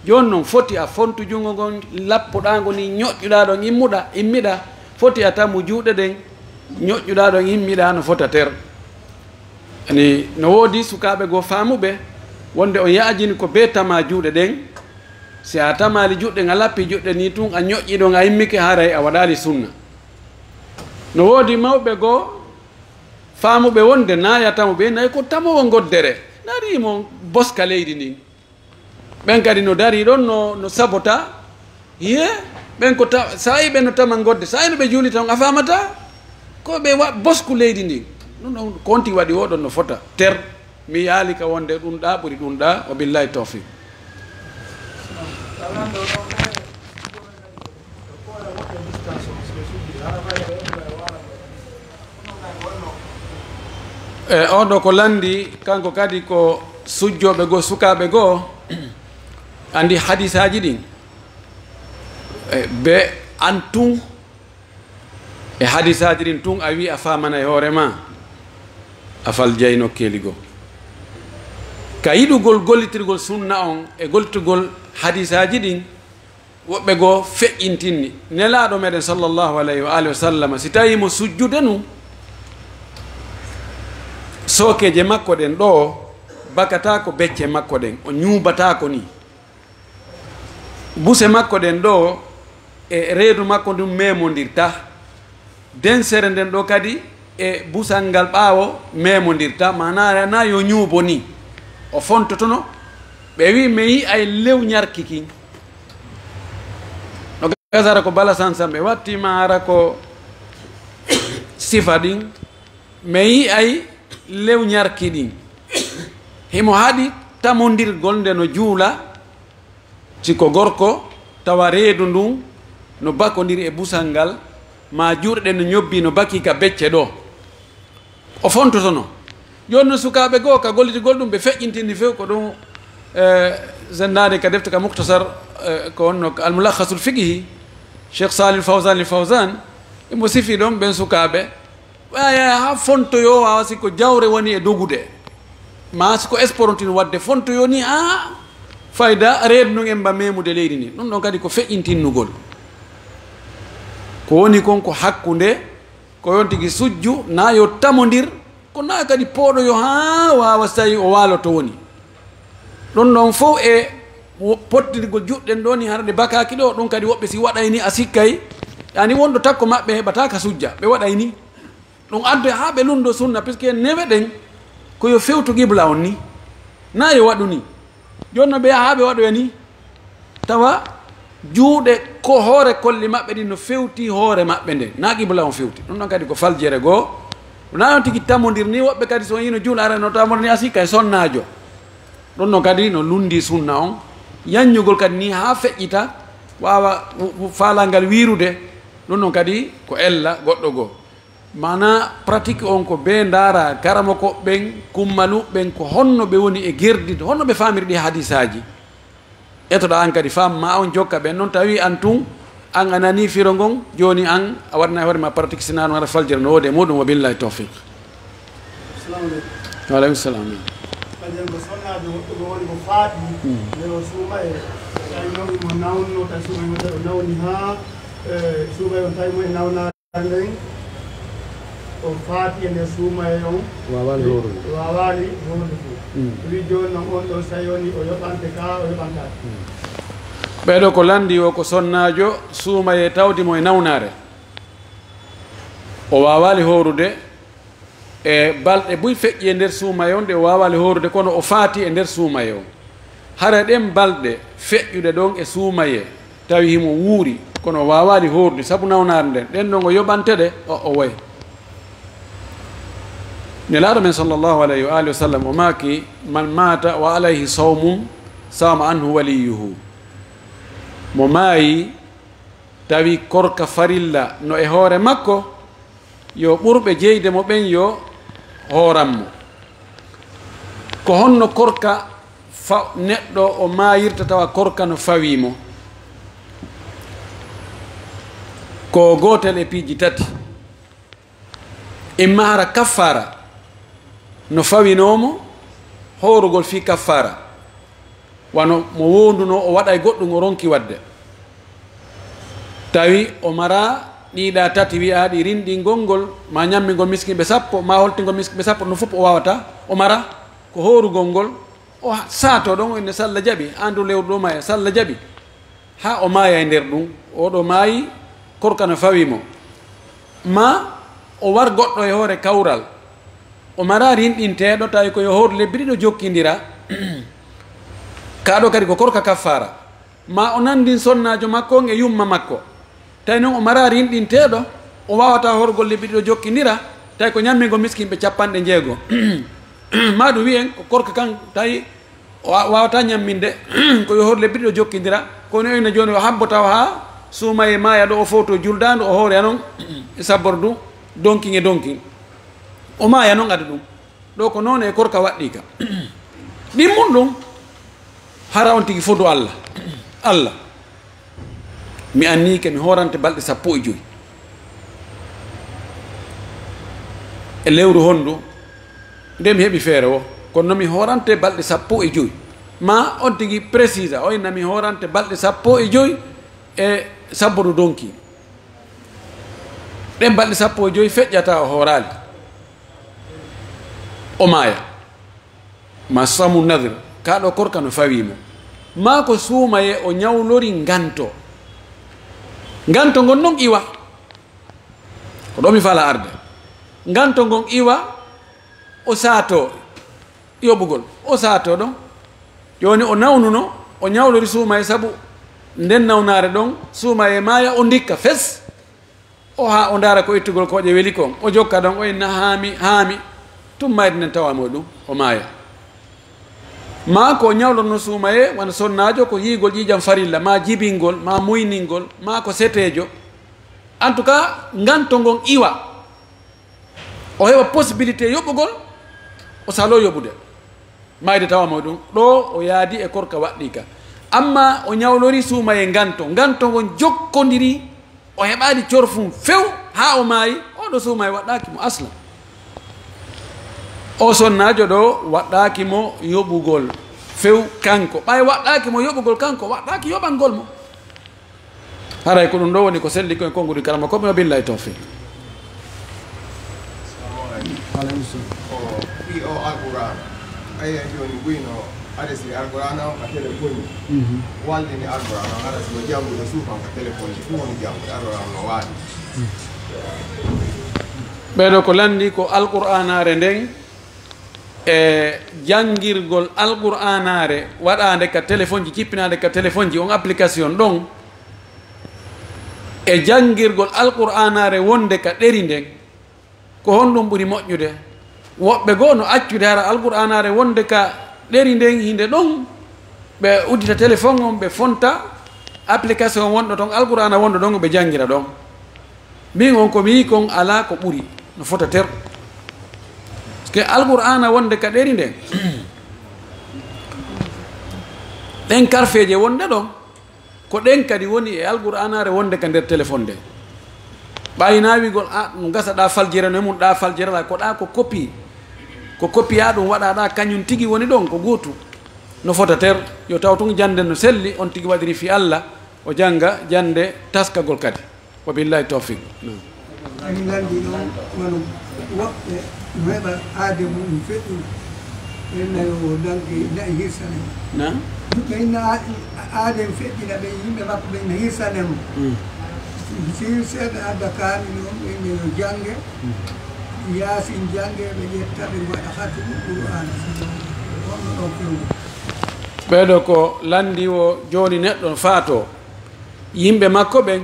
joni noon foti a fontu jungo ngon lappuɗago ni ñoƴƴuɗa ɗon immiɗa foti a tammu juuɗe ɗen ñoƴƴuɗa ɗon immiɗa no fota ter ani no woodi sukaɓe goo famuɓe wonde o yaajini ko be tama juuɗe ɗen si a tamali juɗɗe a lappi juɗɗe ni tun a ñoƴƴi ɗon a immike haray a waɗali sunna no woodi mawɓe goo famuɓe wonde nayatamo ɓe nayi ko tamowo goddere narimo boska leydi ndin ɓen kadi no dari ɗon no sabota ye ɓen ko sa yi ɓe no tama godde sa ino ɓe juuli tan a famata ko ɓe bosku leydi ndin ɗum ɗon konti waɗi oɗon no fota ter mi yaali ka wonde ɗum ɗa ɓuri ɗum ɗa wa billahi tawfiq. Oɗo ko landi kanko kadi ko sujjoɓe goo sukaɓe goo andi hadisaji ɗin be an tun e hadisaji ɗin tun a wi a famana e hoorema a fal jeyno keeligo ka yiɗugol gollitirgol sunna on e gollitirgol hadisaji ɗin woɓɓe goo feƴƴintinni nelaɗo meɗen sallllahu alayhi wa alihi wa sallam si tawi mo sujjude nu sookeje makko ɗen ɗo bakata ko becce makko ɗen o ñuubata ko ni buse makko ɗen ɗo e reedu makko ndum memodirta densere nden ɗo kadi e busal ngal ɓaawo memodirta mana na yo ñuubo ni o fontotono ɓe wi mi yi ay lew ñarkiki no gasara ko bala sansam ɓe wattima ara ko sifa ɗin mi yi ay lew ñarki ɗin himo haɗi tamodirgol nde no juula siko gorko tawa reedu ndun no bakodiri e busal ngal ma juuɗe ɗen no ñobbi no baki ka becce ɗo o fontotono joni no sukaɓe goo ka gollitigol ɗum ɓe feƴƴintini few ko ɗum zendade ka defte ka mouhtasar ko wonno almoulakhasul fiqhi cheikh salil fawsan imo sifi ɗon ɓen sukaɓe aya ha fontoyo wawa siko jawre woni e dogude ma siko esportine wadde fontoyo ni a fayda reedu non en mba memude leydi ni ɗum ɗon kadi ko feƴƴintinnugol ko woni kon ko hakkude ko yon tigui sujju na yo tamodir ko na kadi pooɗoyo ha wawa so tawi o waloto woni ɗum ɗon fof e pottirgol juɗɗen ɗo ni harde bakaki ɗo ɗum kadi woɓɓe si waɗayni a sikkay yani wonɗo takko maɓɓe heɓata ka sujja ɓe waɗayni ɗum addo ha ɓe lundo sunna puisque newe ɗen koyo fewtu qibla on ni na yo waɗu ni jonno ɓe ha ɓe waɗoya ni tawa juuɗe ko hoore kolli maɓɓe ɗi no fewti hoore maɓɓe nde na qibla on fewti ɗum ɗon kadi ko faljere goo na on tigui tamodir ni woɓɓe kadi so yino juula ara no tamodir ni a sikka e sonnajo ɗum ɗon kadi no lundi sunna on yanñugol kadi ni ha feƴƴita wawa faalal ngal wiirude ɗum noon kadi ko ella goɗɗo goo mana pratique on ko be ndaara karama ko ɓen kummalu ɓen ko honno ɓe woni e gerdide honno ɓe famiri ɗi hadisaji etoɗa an kadi fam ma on jokka ɓen noon tawi an tun an a nani firo ngon joni an a waɗana hoorema pratique sinano aɗa faljira no wode muɗum wa billahi tawfiq waaleykum salam kañum ko sonnaɓe woɗɗo ko woni ko faati nde o suuma e tawi noon mo nawno tawi suuma mo o nawni ha suuma on tawi mo e nawnare nden o faati e nde suuma e on wawani horde fof wi joni noon on ɗo so tawi woni o yoɓante ka o yoɓantaki ɓeɗo ko landi o ko sonnajo suuma e tawdimo e nawnare o wawali horude e balɗe buy feƴƴi e nder suumaye on ɗe o wawali horude kono o faati e nder suumaye o hara ɗen balɗe feƴƴude ɗon e suumaye tawi himo wuuri kono o wawali horude saabu nawnare nden ɗen ɗon o yoɓantede o way nelaɗo men sallllahu alayhi wa alihi wa sallam o maaki man mata wa alayhi sawmum sawma anhu waliyuhu mo maayi tawi korka farilla no e hoore makko yo ɓurɓe jeyde mo ɓen yo hooranmo ko honno korka neɗɗo o mayirta tawa korka no fawimo ko gotel e piiji tati imma hara kaffara no fawinomo horugol fi kaffara wano mo wonduno o waɗa e goɗɗum o ronki wadde tawi o mara ɗiɗa tati wiya ɗi rinɗingol ngol ma ñammingol miskiɓe sappo ma holtingol miskiɓe sappo no fof o wawata o mara ko horugol ngol o saato ɗon ene sallah jaaɓi andu lewru ɗo maya sallah jaaɓi ha o maya e nder ɗum oɗo maayi korka no fawimo ma o war goɗɗo e hoore kawral o mara rinɗinteɗo tawi ko yo hoore lebbi ɗiɗo jokkidira kaɗo kadi ko korka kaffara ma o nandin sonnajo makko e yumma makko tawi noon o mara rinɗinteɗo o wawata horgol lebbi ɗiɗo jokkidira tawi ko ñammigo miskinɓe 50 ma ɗum wiyen ko korka kan tawi wawata ñamminde ko yo hoore lebbi ɗiɗo jokkidira kono ene joni o habbotaw ha suuma e maya ɗo o foto juldadu o hoore anon e sabbordu donkin e donkin o maya noon adi ɗum ɗo ko noon e korka waɗɗi ka ɗimmum ɗum hara on tigi fodu allah allah mi annike mi horante balɗe 15 e lewru hondu nde mi heeɓi feere o kono noon mi horante balɗe 15 ma on tigi précise o inna mi horante balɗe 15 e sabbodu donki ɗen balɗe 15 feƴƴata o hoorali o maaya ma samu nadir kaɗo korka no fawimo ma ko suumaye o ñawlori nganto ngon noon iwa ko ɗo mi fala arde nganto ngon iwa o saato yoɓugol o saato ɗon joni o nawnuno o ñawlori suumaye saabu nden nawnare ɗon suumaye maaya o ndikka fes o ha o ndaara ko ittugol koƴe weli kon o jokka ɗon o inna haami tum mayde nden tawamo ɗum o maaya ma ko ñawlorno suumaye wona sonnajo ko yiigol ƴiƴam farilla ma jibingol ma muyningol ma ko setejo en tout cas nganto ngon iwa o heɓa possibilité yoɓugol o salo yoɓude mayde tawamo ɗum ɗo o yaadi e korka waɗɗi ka amma o ñawlori suumaye nganto ngon jokkodiri o heɓani corfum few ha o maayi oɗo suumaye waɗɗaki mo asla o sonnajo ɗo waɗɗaki mo yoɓugol few kanko ɓay waɗɗaki mo yoɓugol kanko waɗɗaki yoɓangol mo haray ko ɗum ɗo woni ko selli ko e konngudi karama koɓe o billahi tawfiq ɗi o alquran aya joni ɓuyno aɗa siri alquran o ka téléphone waldini alquran o aɗa simo jambude suufan ka téléphone ji fu woni jambude alquran no waɗi ɓeɗo ko landi ko alqur'anare nden e jangirgol alqur'anare waɗade ka téléphone ji jippinade ka téléphone ji on application ɗon e jangirgol alqur'anare wonde ka ɗeri nden ko honɗum ɓuri moƴƴude woɓɓe goo no accude hara alqur'anare wonde ka ɗeri nden hinde ɗon ɓe uddita téléphone on ɓe fonta application wonɗo toon alqur'ana wonɗo ɗon ɓe jangira ɗon min on ko mi yi kon ala ko ɓuri no fota ter parce que alqur'ana wonde ka ɗeri nden ɗen karfeje wonde ɗon ko ɗen kadi woni e alqur'anare wonde ka nder téléphone nde ɓayina wigol gasaɗa faljere no mum ɗa faljerala ko ɗa ko copie ya ɗum waɗaɗa kañum tigui woni ɗon ko gotu no fota ter yo taw tun jande no selli on tigui waɗiri fi Allah o janga jande taskagol kadi wa billahi tawfiq en gandi ɗon wono woɓɓe no heɓa aade mum feƴƴuno ennayo danke nayi hirsane na ɓeyna aade feƴƴina ɓe yimɓe makko ɓeyna hirsane mo si seeɗa adda kaani ɗon ɓeyne yo jange yaasin jange ɓe ƴetta ɓe waɗa hatuɗu qur'ana wonno ɗon fewgo ɓeɗo ko landi o joni neɗɗo faato yimɓe makko ɓen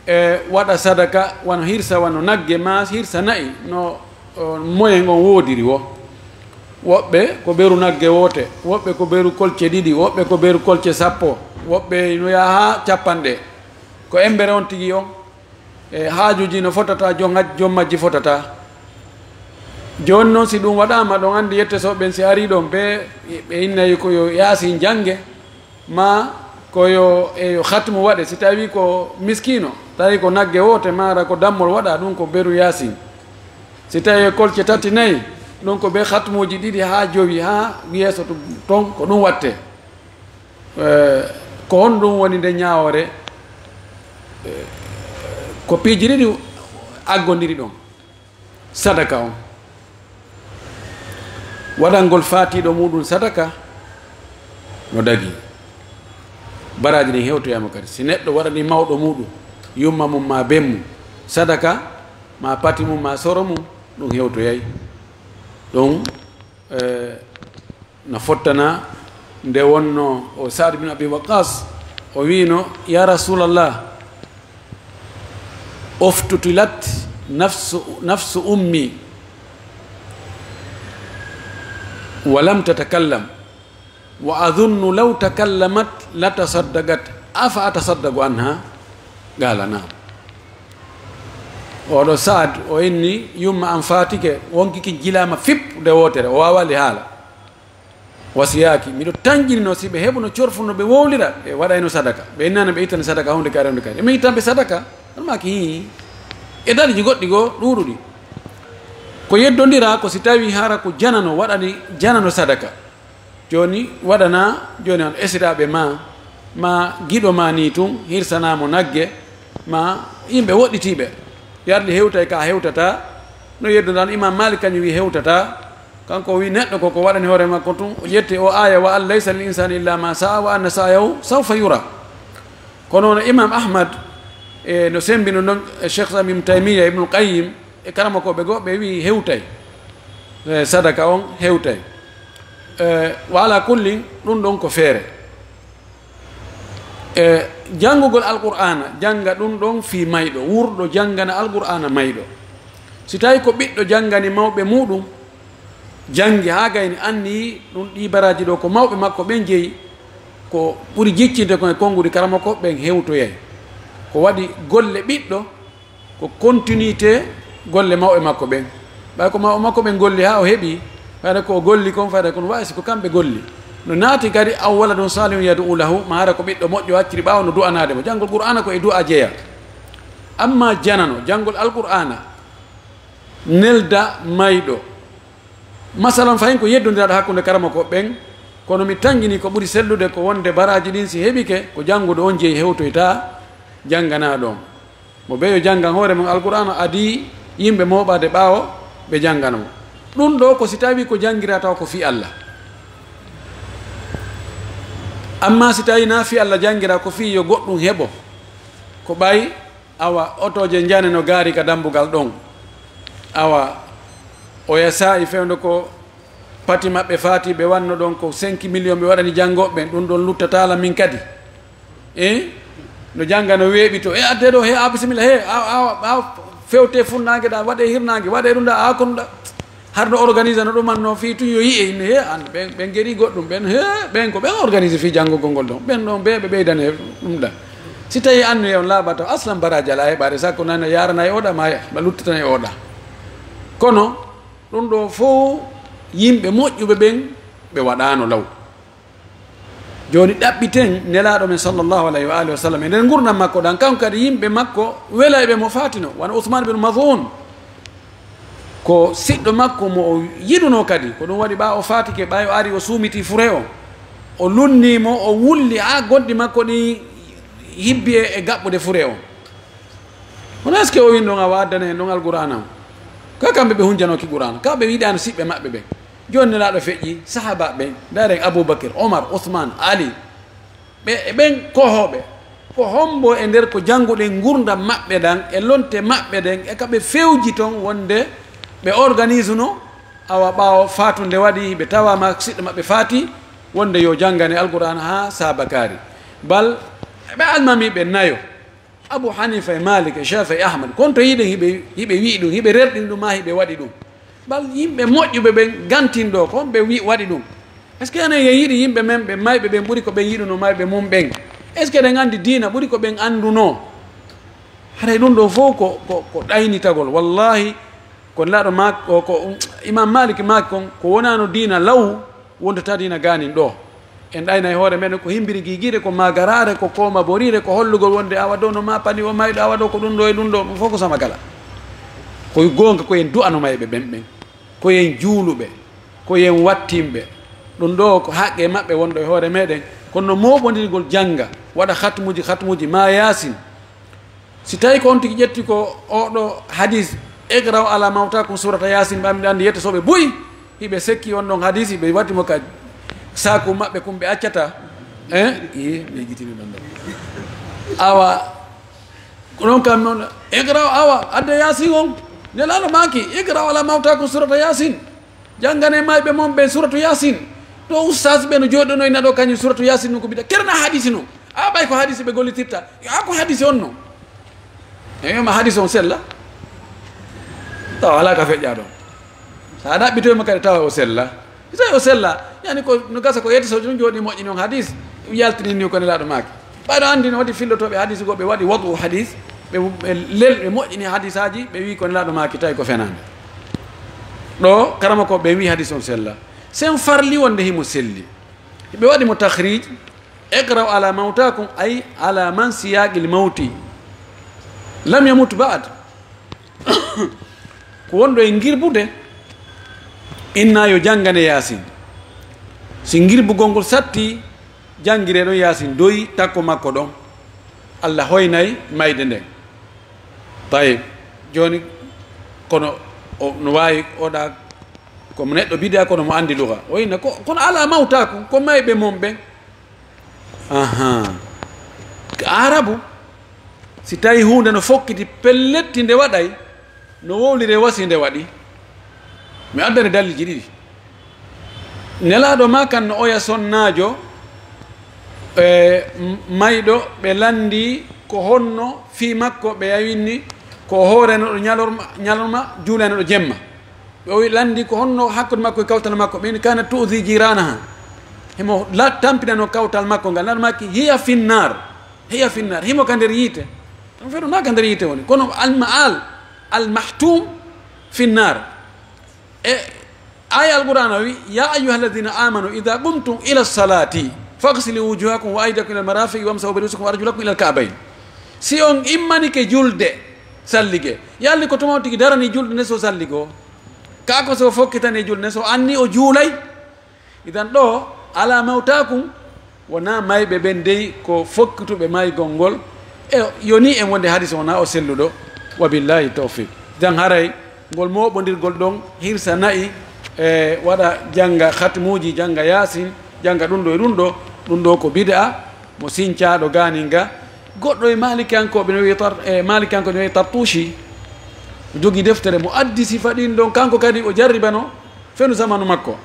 e waɗa sadaka wano hirsa wano nagge ma hirsa nayi no moyen on woodiri wo woɓɓe ko ɓeru nagge woote woɓɓe ko ɓeru kolce ɗiɗi woɓɓe ko ɓeru kolce sappo woɓɓe no yaha ha capanɗe ko embere on tigi on e haajuji no fotata jom majji fotata joni noon si ɗum waɗama ɗon andi yette soɓɓen si ari ɗon ɓe innayi koyo yaasi jange ma koyo eyo hatmu waɗe si tawi ko miskino tawi ko nagge wote mara ko dammol waɗa ɗum ko beru yasin si tawi kolce tati nayyi ɗum ko ɓe hatmuji ɗiɗi ha jowi ha yeeso ton ko ɗum watte ko hon ɗum woni nde ñawore ko piiji ɗiɗi aggodiri ɗon sadaka on waɗangol fatiɗo muɗum sadaka no dagi baraji ɗin hewtoyama kadi si neɗɗo waɗani mawɗo muɗum yumma mum ma ben mum sadaka ma pati mum ma soro mum ɗum hewtoyay ɗum no fottana nde wonno o Saad bin Abi Waqas o wino ya rasulallah oftutilat nafsu ummi walam tatakallam wa adunnu law takallamat latasaddaqat afa atasaddaqu anha qala naam oɗo Saad o inni yumma an fatike wonkiki jilama fip nde wotere o wawali haala wasiyaki miɗo tanjinino si ɓe heɓuno corfuno ɓe wowlira ɓe waɗayno sadaka ɓe innano ɓe ittane sadaka hunde kare hunde kare emi ittanɓe sadaka almaki hi e dariji goɗɗi goo ɗuɗuɗi ko yeddodira ko si tawi hara ko janano waɗani janano sadaka joni waɗana joni on esiraɓe ma giɗo ma ni tun hirsanamo nagge ma yimɓe woɗɗitiɓe yarde hewtay ka hewtata no yeddodan imam Malik kañum wi hewtata kanko wi neɗɗo koko waɗani hoore makko tun o ƴetti o aya wa an laysa lil insani illa ma saa wa anna sa'yahu sawfa yura kono no imam Ahmad e no sembino noon Cheikh Islam Ibn Taymiya Ibnul Qayyim e karamakoɓe goɓe wi hewtay sadaka on hewtay wala kullin ɗum ɗon ko feere janngugol alqur'ana jannga ɗum ɗon fi mayɗo wurɗo janngana alqur'ana mayɗo si tawi ko ɓiɗɗo janngani mawɓe muɗum janngi ha gayni anni ɗum ɗi baraji ɗo ko mawɓe makko ɓen jeeyi ko ɓuri jiccinde kon e konngudi karamako ɓen hewtoyay ko waɗi golle ɓiɗɗo ko continuité golle mawɓe makko ɓen ɓay ko mawɓe makko ɓen golli ha o heeɓi fayde ko o golli kon fayde kono waysi ko kamɓe golli no naati kadi aw walla ɗum salihun yad'u lahu ma hara ko ɓiɗɗo moƴƴo hacciri ɓawa no du'anade mo janngol qur'ana ko e du'a jeeya amma janano janngol alqur'ana nelda mayɗo masalan fayin ko yeddodiraɗo hakkude karama ko ɓen kono mi tangini ko ɓuri sellude ko wonde baraji ɗin si heɓike ko janngude on jeeyi hewtoyta janngana ɗon mo ɓe yo janngan hoore mon alqur'ana adi yimɓe moɓade ɓaawo ɓe janngana mo ɗum ɗo ko si tawi ko janngira taw ko fi Allah amma si tawi na fi Allah janngira ko fi yo goɗɗum heɓo ko ɓay awa otoje jane no gaari ka dambugal ɗon awa o yasa'i fewde ko pati maɓɓe faati ɓe wanno ɗon ko 5 million ɓe waɗani janngoɓe ɗum ɗon luttatala min kadi no jannga no weeɓi to adde ɗo he a bisimilla he a fewte funnage ɗa waɗe hirnage waɗe ɗum ɗa a konuɗa harɗo organise no ɗumanno fi tu yo yi'e ne he an ɓen geɗi goɗɗum ɓen he ɓen ko ɓen organise fi janngugol ngol ɗon ɓen ɗon ɓe ɓeydane ɗum ɗa si tawi annu e on laaɓata aslan baraji ala heɓade sakko nane yarana e oɗa ma luttatan e oɗa kono ɗum ɗo fof yimɓe moƴƴuɓe ɓen ɓe waɗano law joni ɗaɓɓiten nelaɗo men sallllahu alayhi wa alihi wa sallam e nden gurdam makko ɗan kanko kadi yimɓe makko welayɓe mo fatino wona ousmane bin madun ko siɗɗo makko mo o yiɗuno kadi ko ɗum waɗi ɓa o fatike ɓa o ari o suumiti fure o lunnimo o wulli ha goɗɗi makko ɗi hibbi e gaɓɓude fure o hono est ce que o win ɗon a waddana hen ɗon alqur'ana o ka kamɓe ɓe hunjanoki qur'ana kamɓe wiɗano siɓɓe maɓɓe ɓen joni nelaɗo feƴƴi sahaba ɓen daren aboubacre omar ousmane ali ɓen kohoɓe ko hombo e nder ko jannguɗen gurdam maɓɓe ɗan e lonte maɓɓe ɗen e kaɓe fewji toon wonde ɓe organise no awa ɓawo fatunde waɗi ɓe tawama siɗɗo maɓɓe faati wonde yo janggane alqur'ana ha sabakari bal ɓe almamiɓe nayo abou hanifa e malik e chafa e ahmad kono to yiɗen hiɓe wi ɗum hiɓe rerɗin ɗum ma hiɓe waɗi ɗum bal yimɓe moƴƴuɓe ɓen gantinɗo ko ɓe waɗi ɗum est ce que enen yen yiɗi yimɓe men ɓe mayɓe ɓen ɓuuri ko ɓen yiɗuno mayɓe mum ɓen est ce que ɗen andi dina ɓuuri ko ɓen anduno haɗay ɗum ɗo fof ko ɗaynitagol wallahi ko laɗo mak ko imam malik maki kon ko wonano dina law wondata dina ganin ɗo en ɗayna e hoore meɗen ko himbiri guiguiɗe ko magarare ko kooma borire ko hollugol wonde awa ɗo no ma pani o mayɗo awa ɗo ko ɗum ɗo e ɗum ɗo fof ko sama gala koye gonga koyen du'anomayɓe ɓen ɓen koyen juuluɓe koyen wattimɓe ɗum ɗo ko haqqe maɓɓe wonɗo e hoore meɗen kono no moɓodirgol jangga waɗa hatmuji ma yasin si tawi ko on tigi ƴetti ko oɗo hadis igraw ala mawtakum surata yasin ɓamɗe andi yetta soɓe boyi hiɓe sekki on ɗon hadis ɓe wattimo ka saku maɓɓe kumɓe accata ɓe jitini ɗon ɗo awa ɗon kam noon igraw awa adde yasin on nelaɗo maki igraw ala mawtakum surata yasin janggane mayɓe moon ɓen suratu yasin to oustas ɓe no joɗono ina ɗo kañum suratu yasin num ko mbiɗa kerna hadisi no a ɓay ko hadisi ɓe gollitirta a ko hadisi on no ewima hadisi on sella tawa ala ka feƴƴa ɗon sa ɗaɓɓitoyma kadi tawa o sella tawi o sella yani ko no gasa ko yetta so ɗum jooɗi moƴƴini on hadis yaltinini ko nelaɗo maki ɓayɗo andi no waɗi fillotoɓe hadis goɓe waɗi wadu hadis ɓe lel ɓe moƴƴini hadis aji ɓe wi ko nelaɗo maki tawi ko fenande ɗo karama ko ɓe wi hadis on sella sen farli wonde himo selli ɓe waɗimo tahrij iqraw ala mawtakum ay ala man siyaqil mawti lam yamut ba'd ko wonɗo e girbude inna yo janggane yasin si girbugol ngol satti janggire ɗon yasin doyi takko makko ɗon allah hoynayi mayde nden tawi joni kono no wawi oɗa komo neɗɗo biɗa kono mo andi luga o yinna kono ala mawtakum ko mayɓe mom ɓen arabu si tawi hunde no fokkiti pelletti nde waɗay no wowlire wasi nde waɗi mi addane dalliji ɗiɗi nelaɗo ma kan no oya sonnajo mayɗo ɓe landi ko honno fi makko ɓe yawinni ko hoorenoɗo ñalorma juulenoɗo jemma ɓe o landi ko honno hakkude makko e kawtal makko ɓeni kana tuudi jiranaha himo tampinano kawtal makko ngal naɗo makki hiya finnar himo ka nder yiite ɗum feɗo ma ka nder yiite woni kono almaal almahtum finnar e aya alqur'ana wi ya ayuha alladina amanu ida qumtum ila salati faghsilu wujuhakum wa aydakum ila almarafiqi wamsahu bi ru'usikum wa arjulakum ila alka'bayn si on immanike julde sallige yalni ko tuma tigi darani julde nde so salligo kako so fokkitani julde nde so anni o juulay idan ɗo ala mawtakum wona mayɓe ɓen dey ko fokkituɓe maygol ngol e yoni en wonde hadis wona o selluɗo wa billahi tawfiq jan haray ngol moɓodirgol ɗon hirsa nayi e waɗa jangga hatmuji jangga yasin jangga ɗum ɗo e ɗum ɗo ko bid'a mo sincaɗo ganinga goɗɗo e malikankoɓe no wi malikanko no wi tartushi jogui deftere mo addi sifa ɗin ɗon kanko kadi o jarribano fenu zamanu makko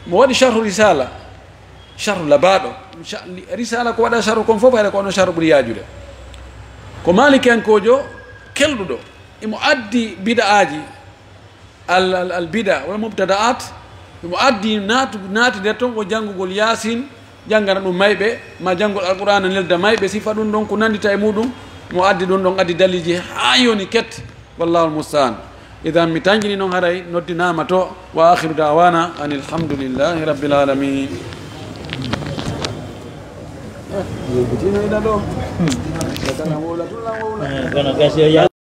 mo waɗi charhu risala charhu labaɗo risala ko waɗa charhu kon fof hayɗa ko ono charhu ɓuuri yajude ko malikankojo kelɗuɗo imo addi bid'aji albida wal mubtadaat mo addi naati nder toon ko janngugol yasin janngana ɗum mayɓe ma janngol alqur'ana nelda mayɓe sifa ɗum ɗon ko nandita e muɗum mo addi ɗum ɗon addi daliji ha yoni kette wallahu almustaan idan mi tangini noon haray noddinama to wa akhiru dawana an alhamdulillahi rabbil alamin